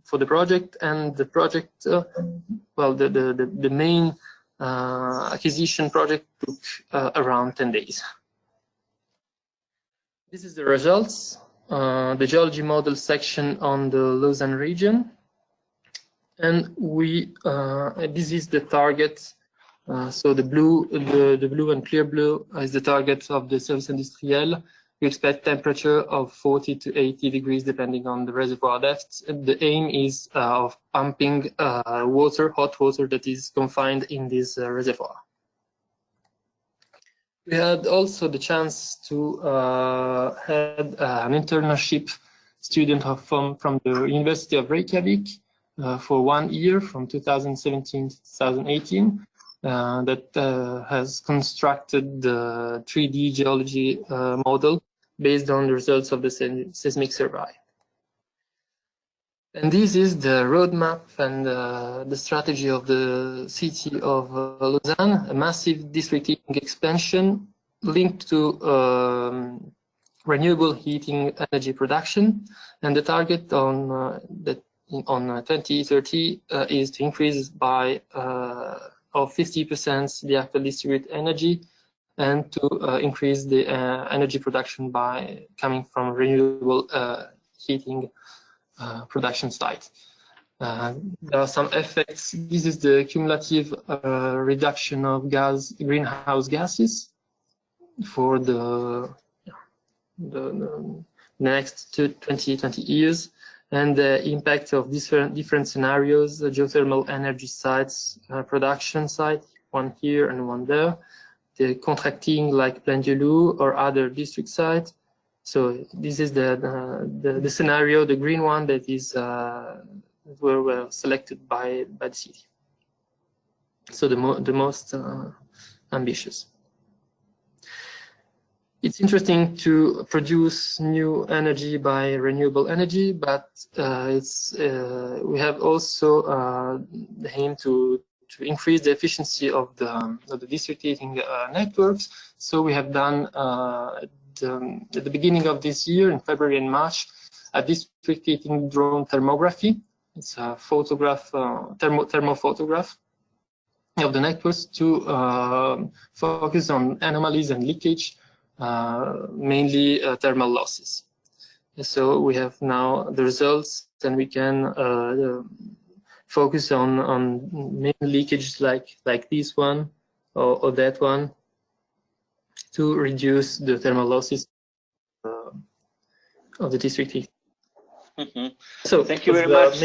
for the project. And the project, well, the main acquisition project took around 10 days. This is the results. The geology model section on the Lausanne region, and this is the target. So the blue and clear blue is the target of the service industriel. We expect temperature of 40 to 80 degrees depending on the reservoir depth. The aim is of pumping hot water that is confined in this reservoir. We had also the chance to have an internship student from the University of Reykjavik for 1 year from 2017 to 2018 that has constructed the 3D geology model based on the results of the seismic survey. And this is the roadmap and the strategy of the city of Lausanne, a massive district heating expansion linked to renewable heating energy production. And the target on 2030 is to increase by of 50% the actual distributed energy, and to increase the energy production by coming from renewable heating production site. There are some effects. This is the cumulative reduction of greenhouse gases for the next 20 years, and the impact of different scenarios, the geothermal energy sites, production site, one here and one there, the contracting like Plaine-Dieuloup or other district sites. So this is the scenario, the green one that is were selected by the city. so the most ambitious. It's interesting to produce new energy by renewable energy, but we have also the aim to increase the efficiency of the district heating networks. So we have done at the beginning of this year, in February and March, a district heating drone thermography. It's a photograph, thermal photograph of the networks to focus on anomalies and leakage, mainly thermal losses. So we have now the results, and we can focus on main leakages like this one or that one to reduce the thermal losses of the district heat. So thank you very much.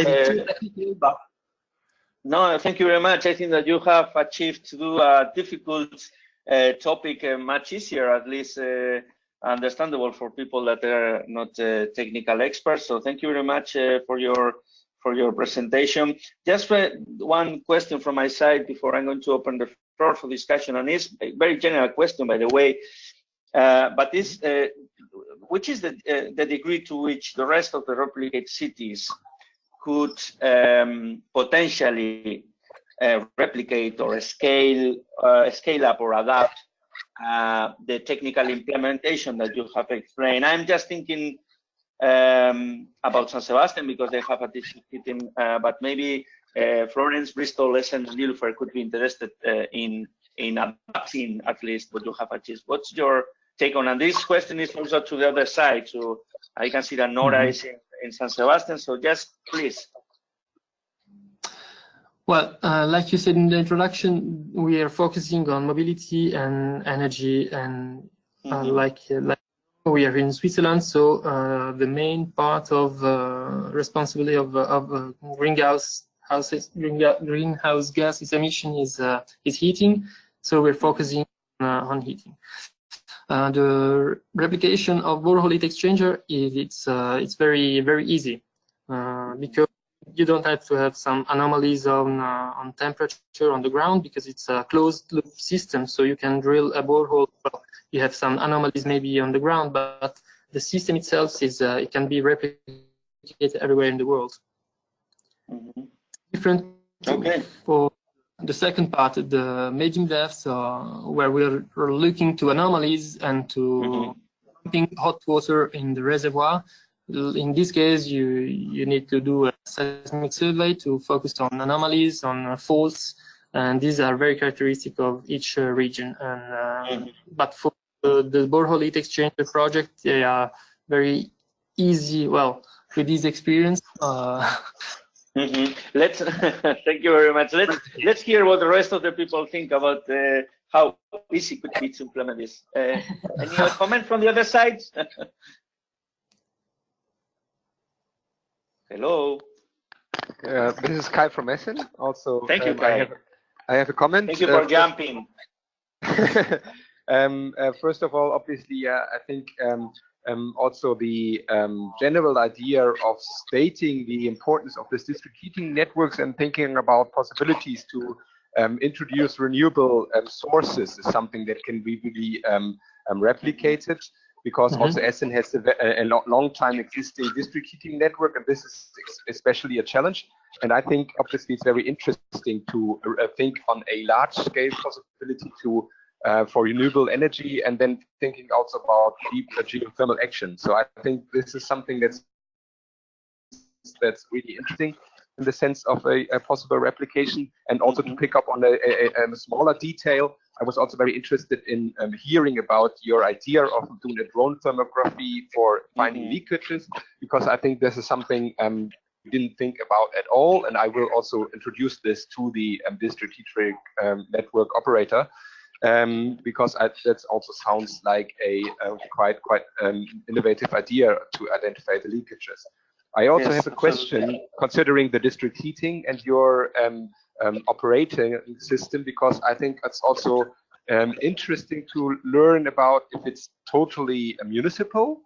But no, thank you very much. I think that you have achieved to do a difficult topic much easier, at least understandable for people that are not technical experts. So thank you very much for your presentation. Just one question from my side before I'm going to open the floor for discussion, and it's a very general question, by the way. But this, which is the degree to which the rest of the replicate cities could potentially replicate or scale up or adapt the technical implementation that you have explained? I'm just thinking about San Sebastian because they have a district heating, but maybe Florence, Bristol, Essen, and Nilufer could be interested in adapting at least what you have achieved. What's your take on? And this question is also to the other side. So I can see that Nora is in San Sebastian. So just please. Well, like you said in the introduction, we are focusing on mobility and energy, and like we are in Switzerland, so the main part of responsibility of greenhouse gases emission is heating. So we're focusing on heating. The replication of borehole heat exchanger it's very easy because you don't have to have some anomalies on temperature on the ground, because it's a closed loop system. So you can drill a borehole. Well, you have some anomalies maybe on the ground, but the system itself is it can be replicated everywhere in the world. Different. Okay. For the second part, the medium depths, where we're looking to anomalies and to pumping hot water in the reservoir. In this case, you need to do a seismic survey to focus on anomalies, on faults, and these are very characteristic of each region. And but for the borehole heat exchanger project, they are very easy. Well, with this experience. Let's thank you very much. Let's hear what the rest of the people think about how easy could be to implement this. Any other comment from the other side? Hello. This is Kai from Essen. Also, thank you, Kai. I have a comment. Thank you for jumping. First of all, obviously, I think also the general idea of stating the importance of this district heating networks and thinking about possibilities to introduce renewable sources is something that can be really replicated, because also Essen has a long time existing district heating network, and this is especially a challenge. And I think obviously it's very interesting to think on a large scale possibility to for renewable energy, and then thinking also about deep geothermal action. So I think this is something that's really interesting in the sense of a possible replication. And also to pick up on a smaller detail, I was also very interested in hearing about your idea of doing a drone thermography for finding leakages, because I think this is something we didn't think about at all. And I will also introduce this to the district heating network operator. Because that also sounds like a quite innovative idea to identify the leakages. I also have a question considering the district heating and your operating system, because I think it's also interesting to learn about if it's totally municipal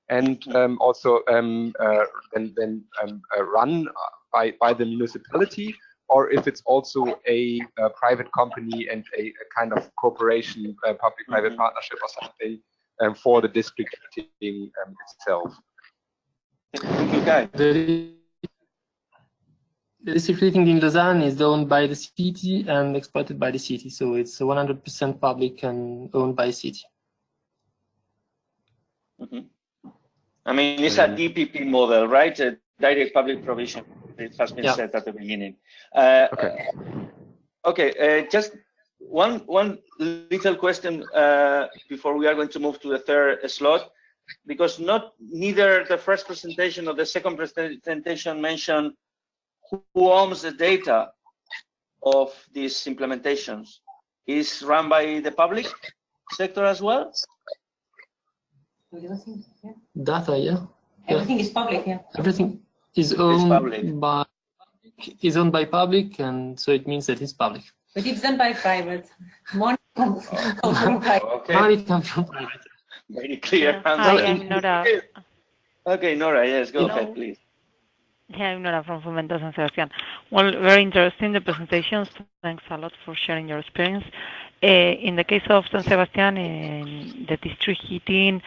and also run by the municipality, or if it's also a private company and a kind of cooperation, public-private partnership or something for the district heating itself. Thank you, Guy. The district heating in Lausanne is owned by the city and exploited by the city, so it's 100% public and owned by the city. I mean, it's a DPP model, right? A direct public provision. It has been said at the beginning. Okay. Just one little question before we are going to move to the third slot, because neither the first presentation nor the second presentation mentioned who owns the data of these implementations. Is run by the public sector as well? Data, yeah. Everything is public, yeah. Everything is owned by public, and so it means that it's public. But it's done by private. Money comes from private. Okay. Money comes from private. Very clear. Hi, I'm Nora. Okay, Nora, yes, go ahead, please. Yeah, I'm Nora from Fomento San Sebastián. Well, very interesting, the presentations. Thanks a lot for sharing your experience. In the case of San Sebastián, in the district heating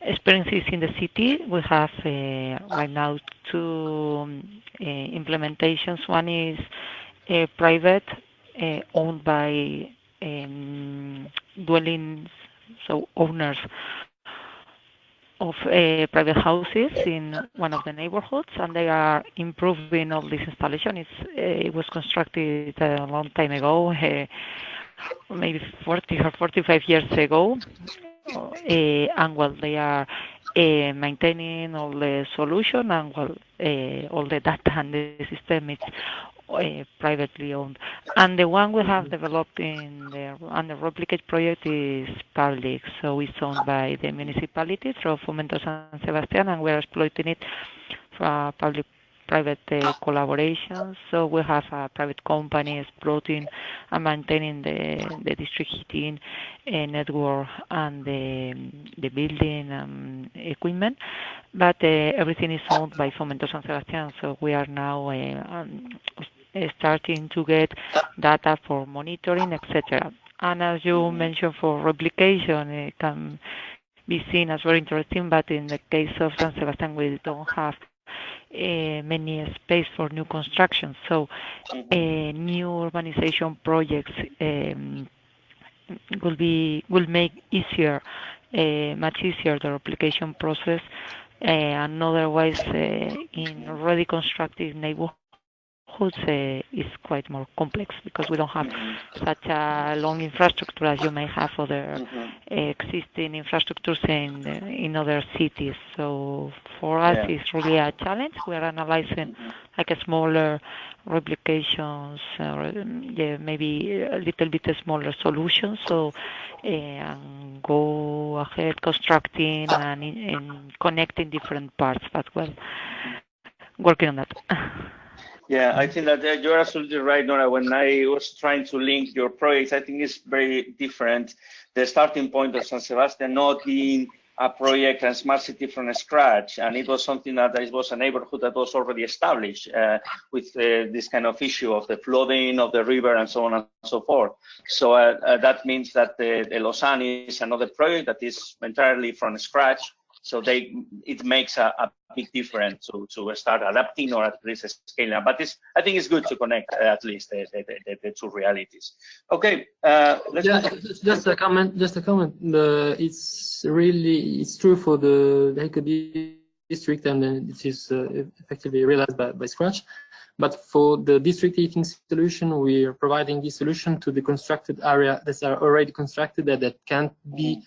experiences in the city, we have right now two implementations. One is private, owned by dwellings, so owners of private houses in one of the neighborhoods, and they are improving all this installation. It was constructed a long time ago, maybe 40 or 45 years ago, and well, they are maintaining all the solution, and well, all the data and the system is privately owned. And the one we have developed on the replicate project is public, so it's owned by the municipality through Fomento San Sebastián, and we're exploiting it for public-private collaboration. So we have a private company exploiting and maintaining the district heating network and the building equipment, but everything is owned by Fomento San Sebastián. So we are now starting to get data for monitoring, etc. And as you mentioned, for replication, it can be seen as very interesting, but in the case of San Sebastián, we don't have many space for new construction. So new urbanization projects will make easier, much easier the replication process, and otherwise in already constructed neighborhoods is quite more complex, because we don't have such a long infrastructure as you may have other existing infrastructures in other cities. So for us, it's really a challenge. We are analyzing like a smaller replications, maybe a little bit smaller solutions. So and go ahead constructing and connecting different parts, but well, working on that. Yeah, I think that you're absolutely right, Nora. When I was trying to link your projects, I think it's very different. The starting point of San Sebastián not being a project and smart city from scratch, and it was something that it was a neighborhood that was already established with this kind of issue of the flooding of the river and so on and so forth. So that means that the Lausanne is another project that is entirely from scratch. So it makes a big difference to start adapting or at least scaling. But I think it's good to connect at least the two realities. Okay, just a comment. It's true for the Eco district, and it is effectively realized by Scratch. But for the district heating solution, we are providing this solution to the constructed area that are already constructed that can't be.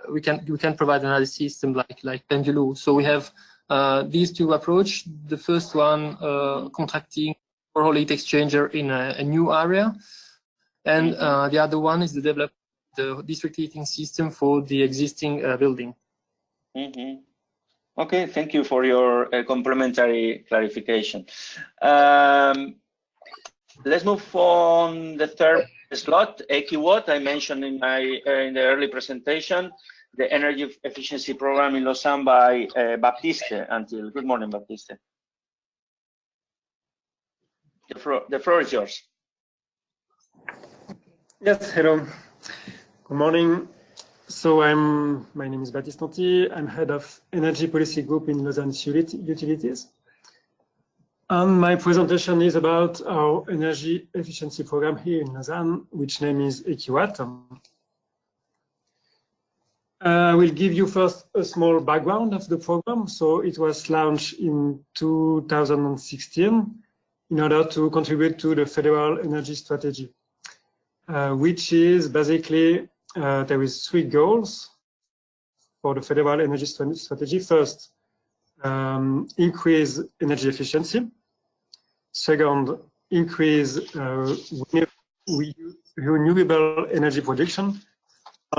We can provide another system like Pendulum. So we have these two approaches. The first one contracting for whole heat exchanger in a new area, and the other one is to develop the district heating system for the existing building. Okay, thank you for your complementary clarification. Let's move on the third slot, EquiWatt. I mentioned in the early presentation the energy efficiency program in Lausanne by Baptiste. Good morning, Baptiste. The floor is yours. Yes, hello. Good morning. So my name is Baptiste Tanti. I'm head of Energy Policy Group in Lausanne Utilities. And my presentation is about our energy efficiency program here in Lausanne, which name is EQUAT. I will give you first a small background of the program. So it was launched in 2016 in order to contribute to the federal energy strategy, which is basically, there is 3 goals for the federal energy strategy. First, increase energy efficiency. Second, increase renewable energy production.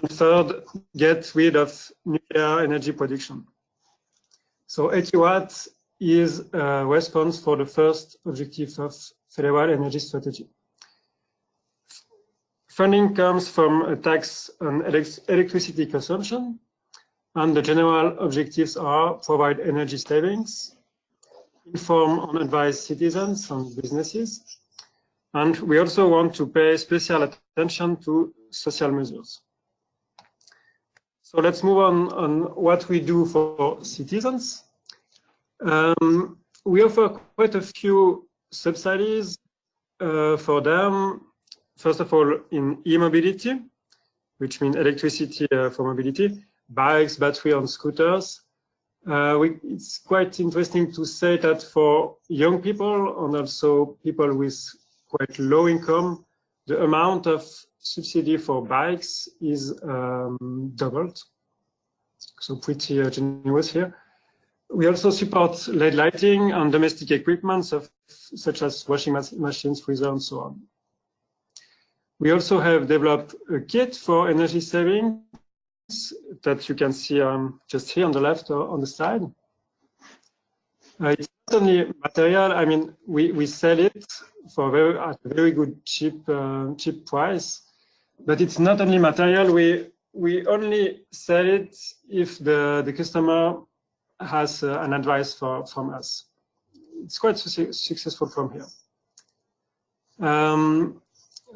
And third, get rid of nuclear energy production. So EQUAT is a response for the first objective of federal energy strategy. Funding comes from a tax on electricity consumption, and the general objectives are provide energy savings, inform and advise citizens and businesses, and we also want to pay special attention to social measures. So let's move on what we do for citizens. We offer quite a few subsidies for them. First of all, in e-mobility, which means electricity for mobility, bikes, battery, and scooters. It's quite interesting to say that for young people and also people with quite low income, the amount of subsidy for bikes is doubled. So pretty generous here. We also support LED lighting and domestic equipment such as washing machines, freezer, and so on. We also have developed a kit for energy savings that you can see just here on the left or on the side. It's not only material. I mean, we sell it for at a very good cheap price, but it's not only material. We only sell it if the customer has an advice from us. It's quite successful from here.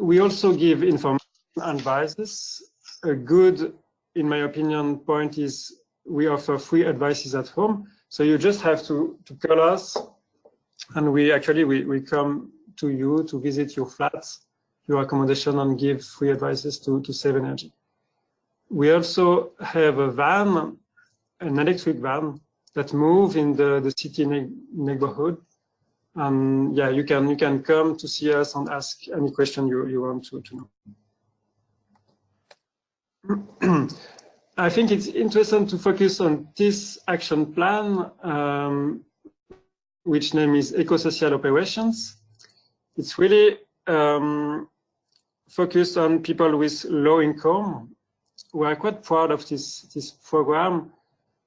We also give information and advices. A good, in my opinion, point is we offer free advices at home. So you just have to call us, and we come to you to visit your flats, your accommodation, and give free advices to save energy. We also have a van, an electric van that moves in the city neighborhood. Yeah, you can come to see us and ask any question you want to know. I think it's interesting to focus on this action plan, which name is Eco-Social Operations. It's really focused on people with low income. We are quite proud of this program.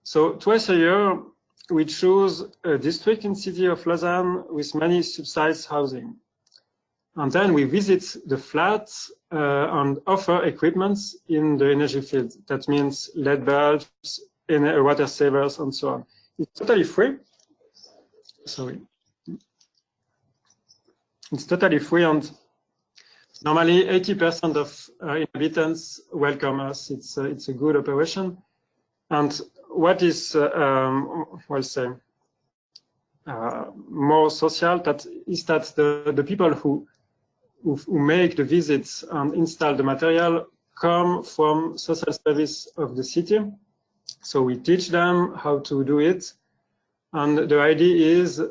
So twice a year, we choose a district in city of Lausanne with many subsidized housing. And then we visit the flats and offer equipments in the energy field. That means LED bulbs, water savers, and so on. It's totally free. Sorry. It's totally free, and normally 80% of inhabitants welcome us. It's a good operation. And what is, more social, that is that the people who make the visits and install the material come from social service of the city. So we teach them how to do it. And the idea is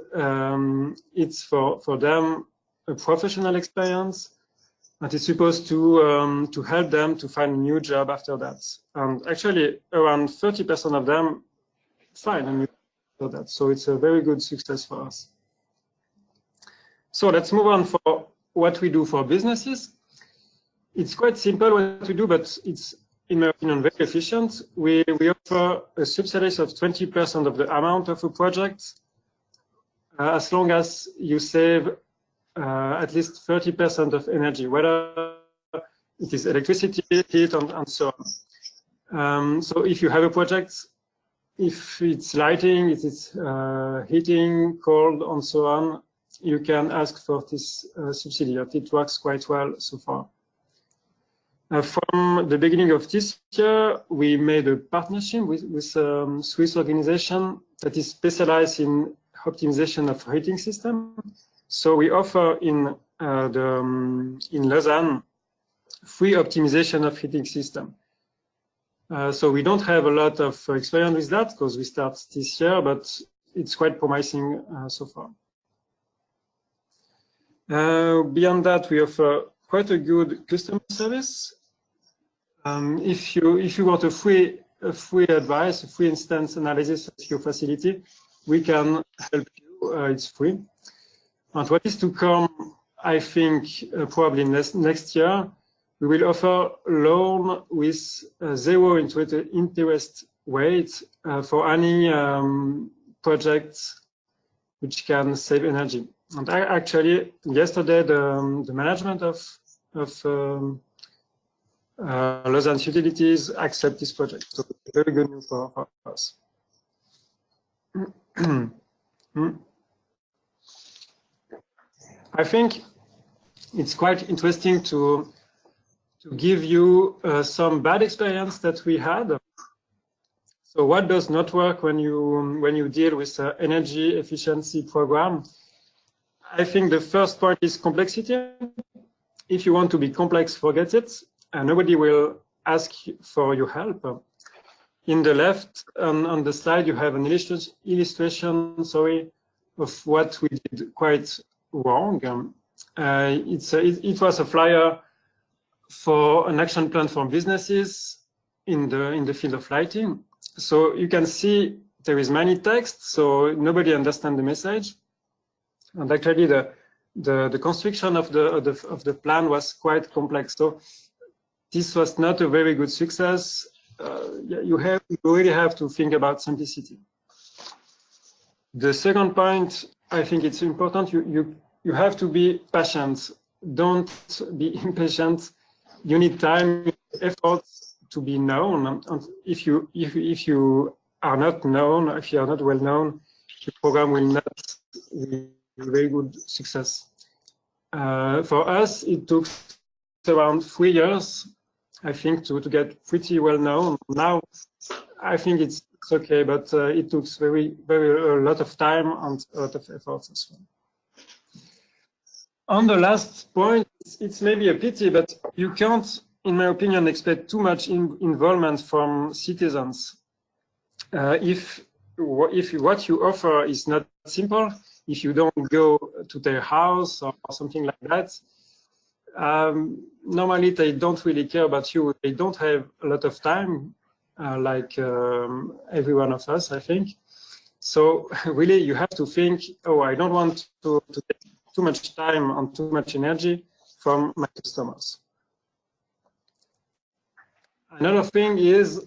it's for them a professional experience, and it's supposed to help them to find a new job after that. And actually, around 30% of them find a new job after that. So it's a very good success for us. So let's move on for what we do for businesses. It's quite simple what we do, but it's, in my opinion, very efficient. We offer a subsidy of 20% of the amount of a project, as long as you save at least 30% of energy, whether it is electricity, heat, and so on. So if you have a project, if it's lighting, if it's heating, cold, and so on, you can ask for this subsidy. It works quite well so far. From the beginning of this year, we made a partnership with a Swiss organization that is specialized in optimization of heating system. So we offer in Lausanne free optimization of heating system. So we don't have a lot of experience with that because we start this year, but it's quite promising so far. Beyond that, we offer quite a good customer service. If you want a free advice, a free instance analysis of your facility, we can help you. It's free. And what is to come, I think, probably next year, we will offer loan with zero interest rate for any projects which can save energy. And actually, yesterday, the management of Lausanne Utilities accept this project. So very good news for us. I think it's quite interesting to give you some bad experience that we had. So what does not work when you deal with an energy efficiency program? I think the first part is complexity. If you want to be complex, forget it. And nobody will ask for your help. In the left on the slide, you have an illustration, of what we did quite wrong. It was a flyer for an action plan for businesses in the field of lighting. So you can see there is many text, so nobody understands the message. And actually, the construction of the plan was quite complex. So this was not a very good success. You really have to think about simplicity. The second point, I think it's important. You have to be patient. Don't be impatient. You need time, effort to be known. And if you are not known, if you are not well known, the program will not be a very good success. For us, it took around 3 years, I think, to get pretty well known. Now, I think it's okay, but it took a lot of time and a lot of effort as well. On the last point, it's maybe a pity, but you can't, in my opinion, expect too much involvement from citizens. If what you offer is not simple, if you don't go to their house or something like that, normally they don't really care about you. They don't have a lot of time, like every one of us, I think. So really, you have to think, oh, I don't want to take too much time and too much energy from my customers. Another thing is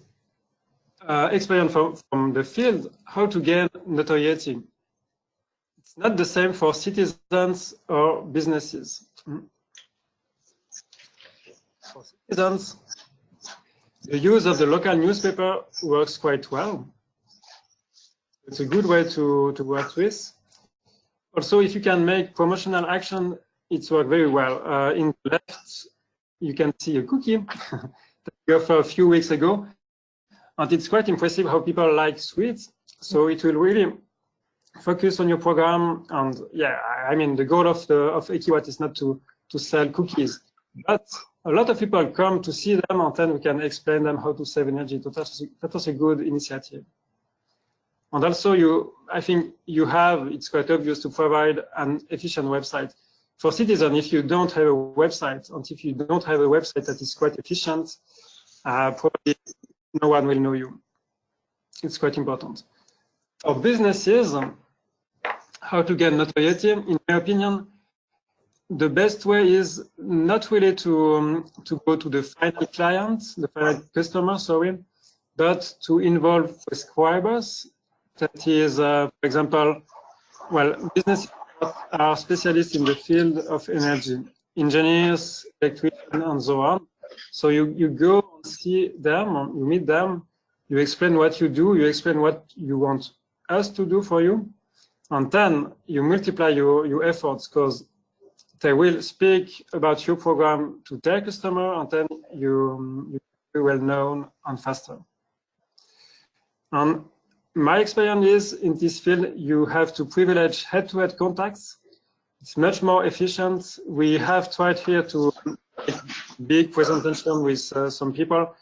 experience from the field, how to gain notoriety. It's not the same for citizens or businesses. For citizens, the use of the local newspaper works quite well. It's a good way to work with. Also, if you can make promotional action, it's worked very well. In the left, you can see a cookie that we offered a few weeks ago. And it's quite impressive how people like sweets. So it will really focus on your program. And yeah, I mean, the goal of Ekiwatt is not to sell cookies, but a lot of people come to see them, and then we can explain them how to save energy. That was a good initiative. And also, I think it's quite obvious to provide an efficient website. For citizens, if you don't have a website, and if you don't have a website that is quite efficient, probably no one will know you. It's quite important. For businesses, how to get notoriety, in my opinion, the best way is not really to go to the final client, the final customer, but to involve prescribers. That is, for example, well, businesses are specialists in the field of energy, engineers, electricians, and so on. So you go and see them, you meet them, you explain what you do, you explain what you want us to do for you, and then you multiply your efforts, because they will speak about your program to their customer, and then you be well known and faster. And my experience is in this field, you have to privilege head-to-head contacts. It's much more efficient. We have tried here to make big presentation with some people,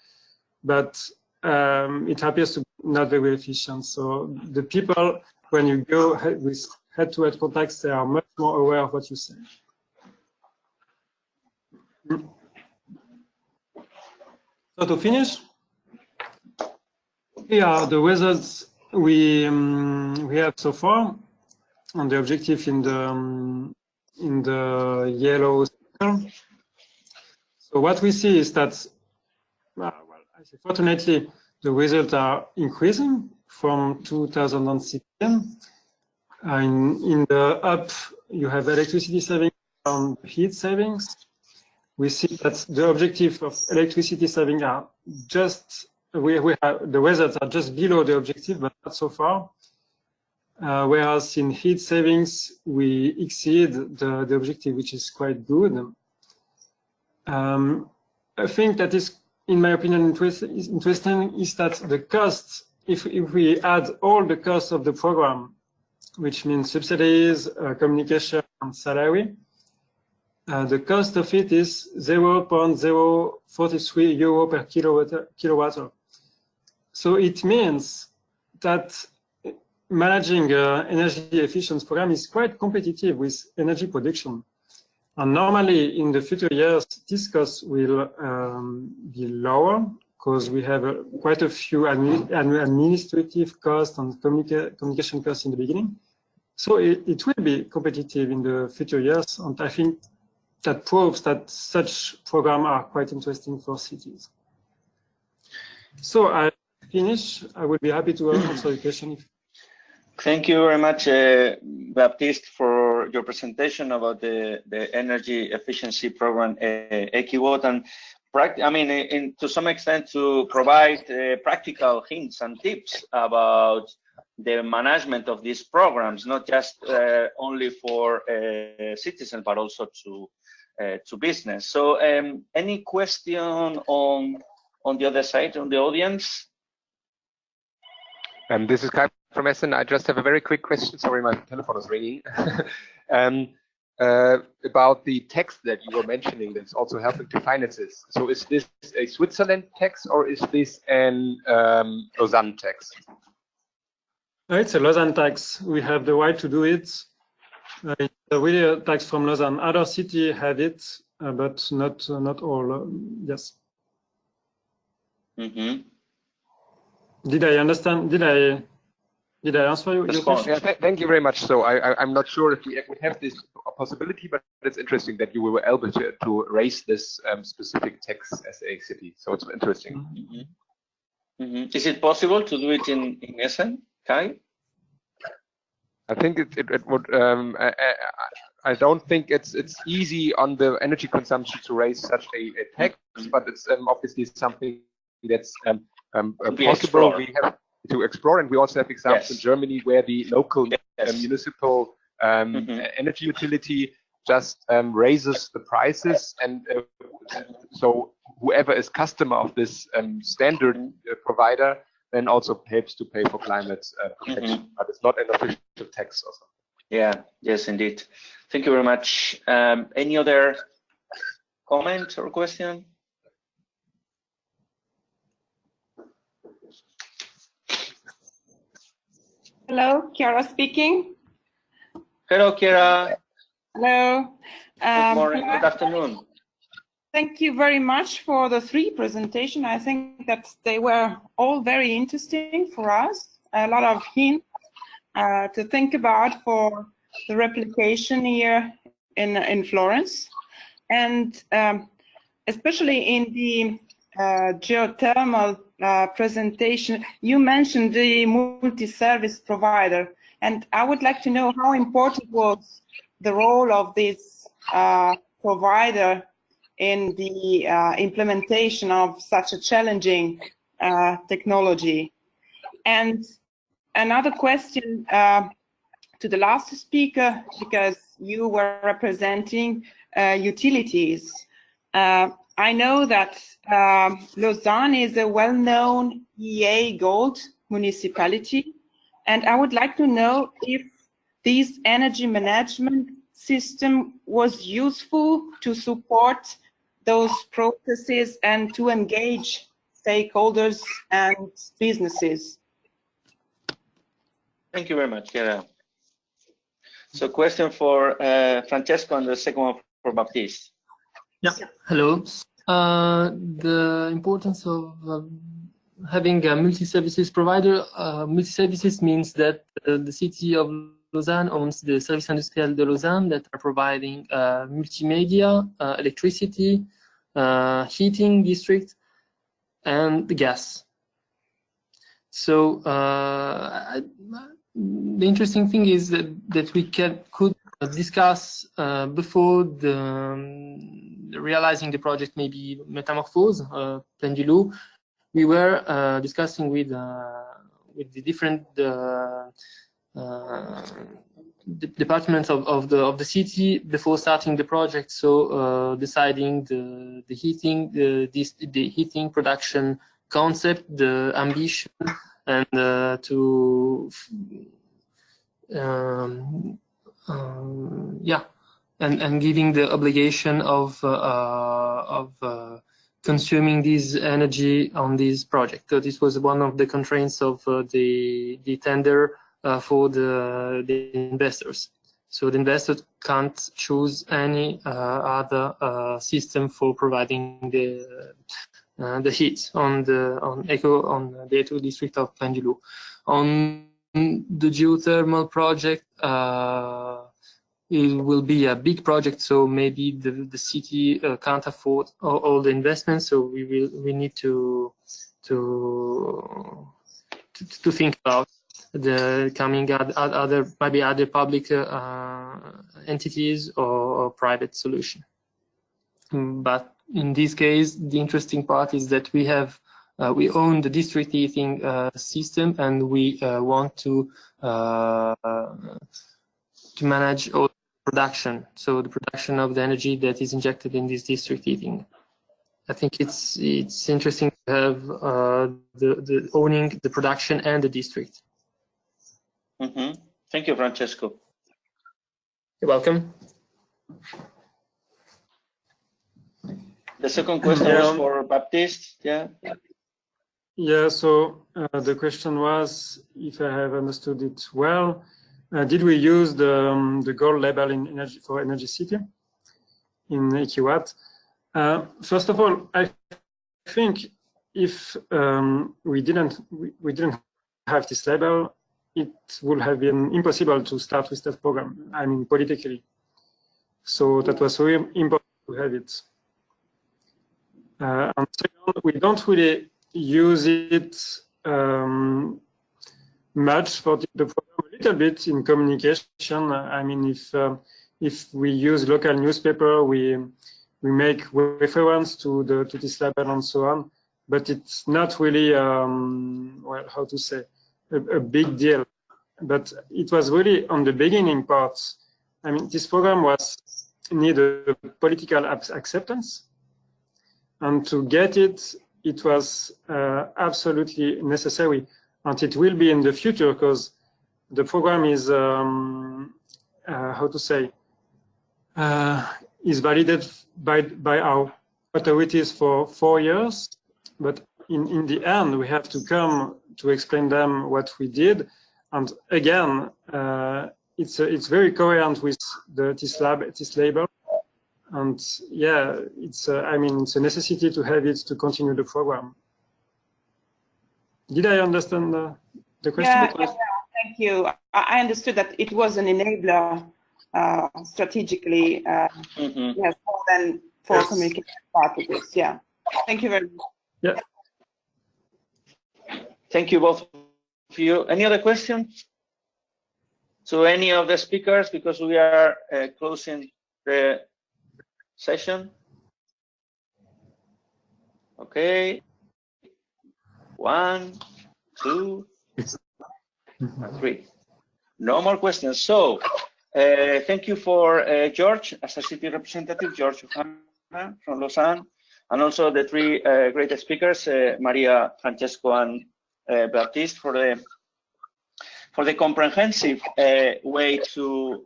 but it appears to be not very efficient. So the people, when you go with head-to-head contacts, they are much more aware of what you say. So to finish, here are the results we have so far, and the objective in the yellow circle. So what we see is that, well, I say fortunately, the results are increasing from 2016. In the up, you have electricity savings and heat savings. We see that the objective of electricity saving are just, we have, the results are just below the objective, but not so far. Whereas in heat savings, we exceed the objective, which is quite good. I think that is, in my opinion, interesting is that the cost, if we add all the costs of the program, which means subsidies, communication, and salary, the cost of it is 0.043 euro per kilowatt. So it means that managing energy efficient program is quite competitive with energy production. And normally in the future years, this cost will be lower because we have quite a few administrative costs and communication costs in the beginning. So it will be competitive in the future years. And I think that proves that such programs are quite interesting for cities. So I finish. I would be happy to answer your question. Thank you very much, Baptiste, for your presentation about the energy efficiency program, Equiwatt, and I mean, to some extent, to provide practical hints and tips about the management of these programs, not just only for citizens, but also to business. So, any question on the other side, on the audience? This is Kai from Essen. I just have a very quick question. Sorry, my telephone is ringing. About the tax that you were mentioning that's also helping to finance this. So is this a Switzerland tax or is this an Lausanne tax? It's a Lausanne tax. We have the right to do it. It's really a tax from Lausanne. Other cities have it, but not all. Yes. Mm-hmm. Did I understand? Did I answer your question? Yeah, thank you very much. So I'm not sure if we would have this possibility, but it's interesting that you were able to raise this specific tax as a city. So it's interesting. Mm-hmm. Mm-hmm. Is it possible to do it in Essen, Kai? I think it would. I don't think it's easy on the energy consumption to raise such a tax, but it's obviously something that's possible. We have to explore, and we also have examples in Germany where the local municipal energy utility just raises the prices, and so whoever is customer of this standard provider then also helps to pay for climate protection, but it's not an official tax or something. Yeah, yes, indeed. Thank you very much. Any other comment or question? Hello, Chiara speaking. Hello, Chiara. Hello. Good morning, good afternoon. Thank you very much for the 3 presentations. I think that they were all very interesting for us. A lot of hints to think about for the replication here in Florence. And especially in the geothermal presentation, you mentioned the multi-service provider. And I would like to know how important was the role of this provider in the implementation of such a challenging technology. And another question to the last speaker because you were representing utilities. I know that Lausanne is a well-known EA Gold municipality, and I would like to know if this energy management system was useful to support those processes and to engage stakeholders and businesses. Thank you very much, Chiara. So question for Francesco and the second one for Baptiste. Yeah, hello. The importance of having a multi-services provider. Multi-services means that the city of Lausanne owns the Service Industriel de Lausanne that are providing multimedia, electricity, heating district, and the gas. So the interesting thing is that we could discuss before realizing the project, maybe Metamorphose, Pendulum. We were discussing with the different departments of the city before starting the project. So deciding the heating production concept, the ambition, and and giving the obligation of consuming this energy on this project. So this was one of the constraints of the tender for the investors. So the investors can't choose any other system for providing the heat on the Eco district of Pendulum. On the geothermal project, it will be a big project, so maybe the city can't afford all the investments. So we need to think about the coming other public entities or private solution. But in this case, the interesting part is that we own the district heating system, and we want to manage all production. So the production of the energy that is injected in this district heating. I think it's interesting to have the owning the production and the district. Mm-hmm. Thank you, Francesco. You're welcome. The second question was for Baptiste. Yeah. Yeah. So the question was, if I have understood it well, did we use the gold label in energy for Energy City in EQWatt? First of all, I think if we didn't have this label, it would have been impossible to start with that program. I mean, politically. So that was very important to have it. And second, we don't really use it much for the program, a little bit in communication. I mean, if we use local newspaper, we make reference to this label and so on, but it's not really well, how to say, a big deal. But it was really on the beginning part. I mean, this program needed political acceptance, and to get it, it was absolutely necessary, and it will be in the future because the program is how to say, is validated by our authorities for 4 years, but in the end we have to come to explain them what we did, and again it's very coherent with this label, and yeah, it's I mean, it's a necessity to have it to continue the program. Did I understand the question? Yeah, thank you. I understood that it was an enabler strategically, yes, more than for communication purposes. Yeah, thank you very much. Yeah. Thank you both of you. Any other questions? So any of the speakers, because we are closing the session. Okay. 1, 2, 3. No more questions. So thank you for George as a city representative, George from Lausanne, and also the three great speakers, Maria, Francesco, and Baptiste, for the comprehensive way to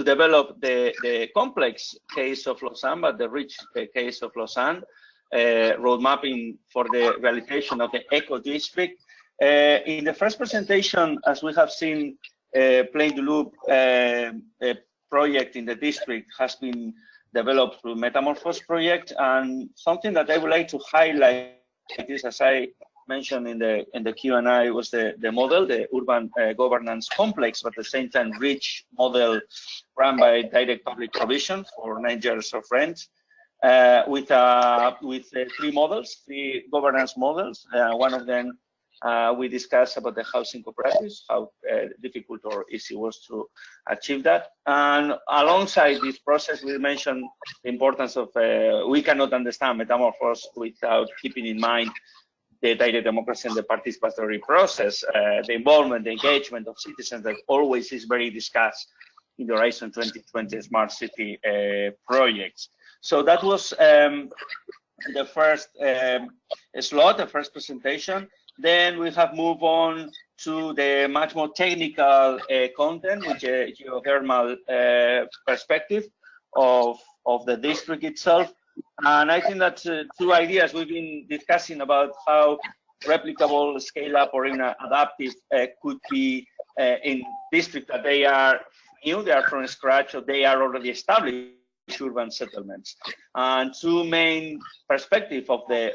develop the complex case of Lausanne, but the rich case of Lausanne, road mapping for the realization of the eco district. In the first presentation, as we have seen, Plain the Loop project in the district has been developed through Metamorphose project, and something that I would like to highlight is, as I mentioned in the Q&A, was the model, the urban governance complex, but at the same time rich model run by direct public provision for 9 years of rent, with 3 models, 3 governance models. One of them we discussed about the housing cooperatives, how difficult or easy it was to achieve that. And alongside this process, we mentioned the importance of, we cannot understand Metamorphose without keeping in mind the direct democracy and the participatory process, the involvement, the engagement of citizens that always is very discussed in the Horizon 2020 Smart City projects. So that was the first slot, the first presentation. Then we have moved on to the much more technical content, which is a geothermal perspective of the district itself. And I think that 2 ideas we've been discussing about how replicable, scale up, or even adaptive could be in districts that they are new, they are from scratch, or they are already established urban settlements. And 2 main perspectives of the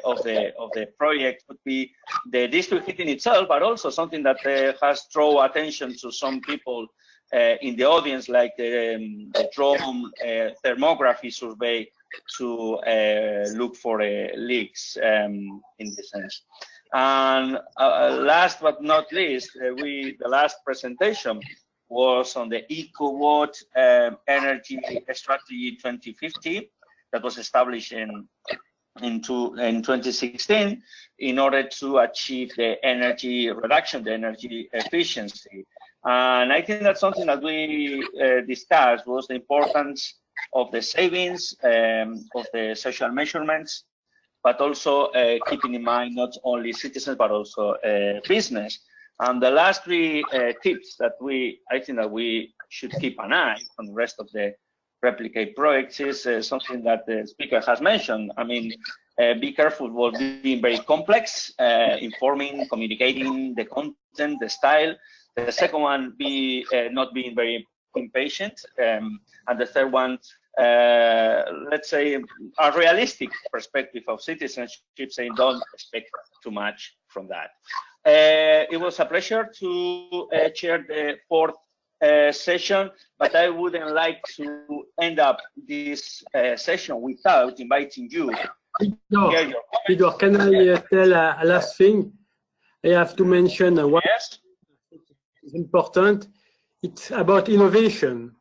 project would be the district heating itself, but also something that has drawn attention to some people in the audience, like the drone thermography survey to look for leaks in this sense. And last but not least, the last presentation was on the EcoWatt Energy Strategy 2050 that was established in 2016 in order to achieve the energy reduction, the energy efficiency. And I think that's something that we discussed was the importance of the savings, of the social measurements, but also keeping in mind not only citizens, but also business. And the last 3 tips that I think that we should keep an eye on the rest of the replicate projects is something that the speaker has mentioned. I mean, be careful with being very complex, informing, communicating the content, the style. The second one, not being very impatient. And the third one, let's say, a realistic perspective of citizenship, saying don't expect too much from that. It was a pleasure to chair the 4th session, but I wouldn't like to end up this session without inviting you. Igor, can I tell a last thing? I have to mention what is important. It's about innovation.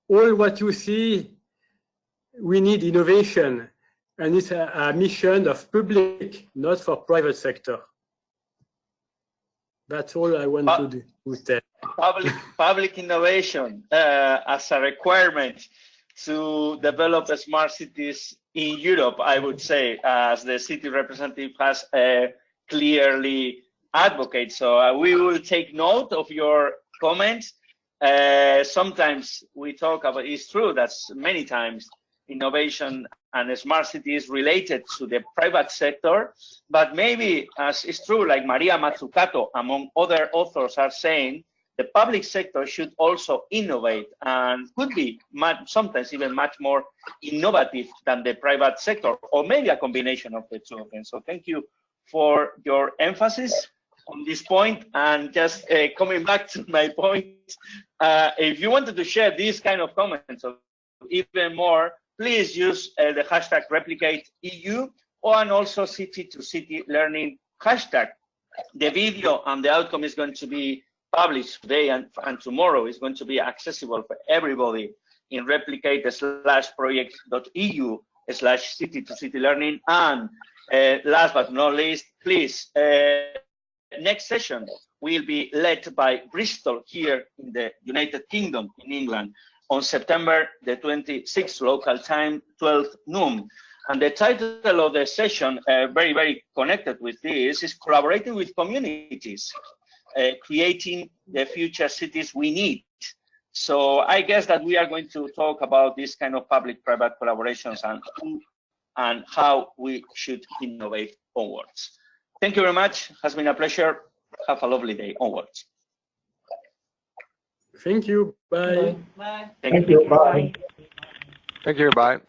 All what you see, we need innovation, and it's a mission of public, not for private sector. That's all I want to do with that. Public innovation as a requirement to develop smart cities in Europe, I would say, as the city representative has clearly advocated. So we will take note of your comments. Sometimes we talk about, it's true that many times innovation and smart city is related to the private sector, but maybe, as it's true, like Maria Mazzucato, among other authors, are saying, the public sector should also innovate and could be sometimes even much more innovative than the private sector, or maybe a combination of the 2 of them. So thank you for your emphasis on this point. And just coming back to my point, if you wanted to share these kind of comments or even more, please use the hashtag #ReplicateEU and also City2City Learning hashtag. The video and the outcome is going to be published today and tomorrow. Is going to be accessible for everybody in replicate.project.eu/City2City Learning. And last but not least, please, next session will be led by Bristol here in the United Kingdom in England on September the 26th local time, 12 noon. And the title of the session, very, very connected with this, is Collaborating with Communities, Creating the Future Cities We Need. So I guess that we are going to talk about this kind of public-private collaborations and how we should innovate onwards. Thank you very much. It has been a pleasure. Have a lovely day onwards. Thank you. Bye. Bye. Thank you. Bye. Thank you. Bye.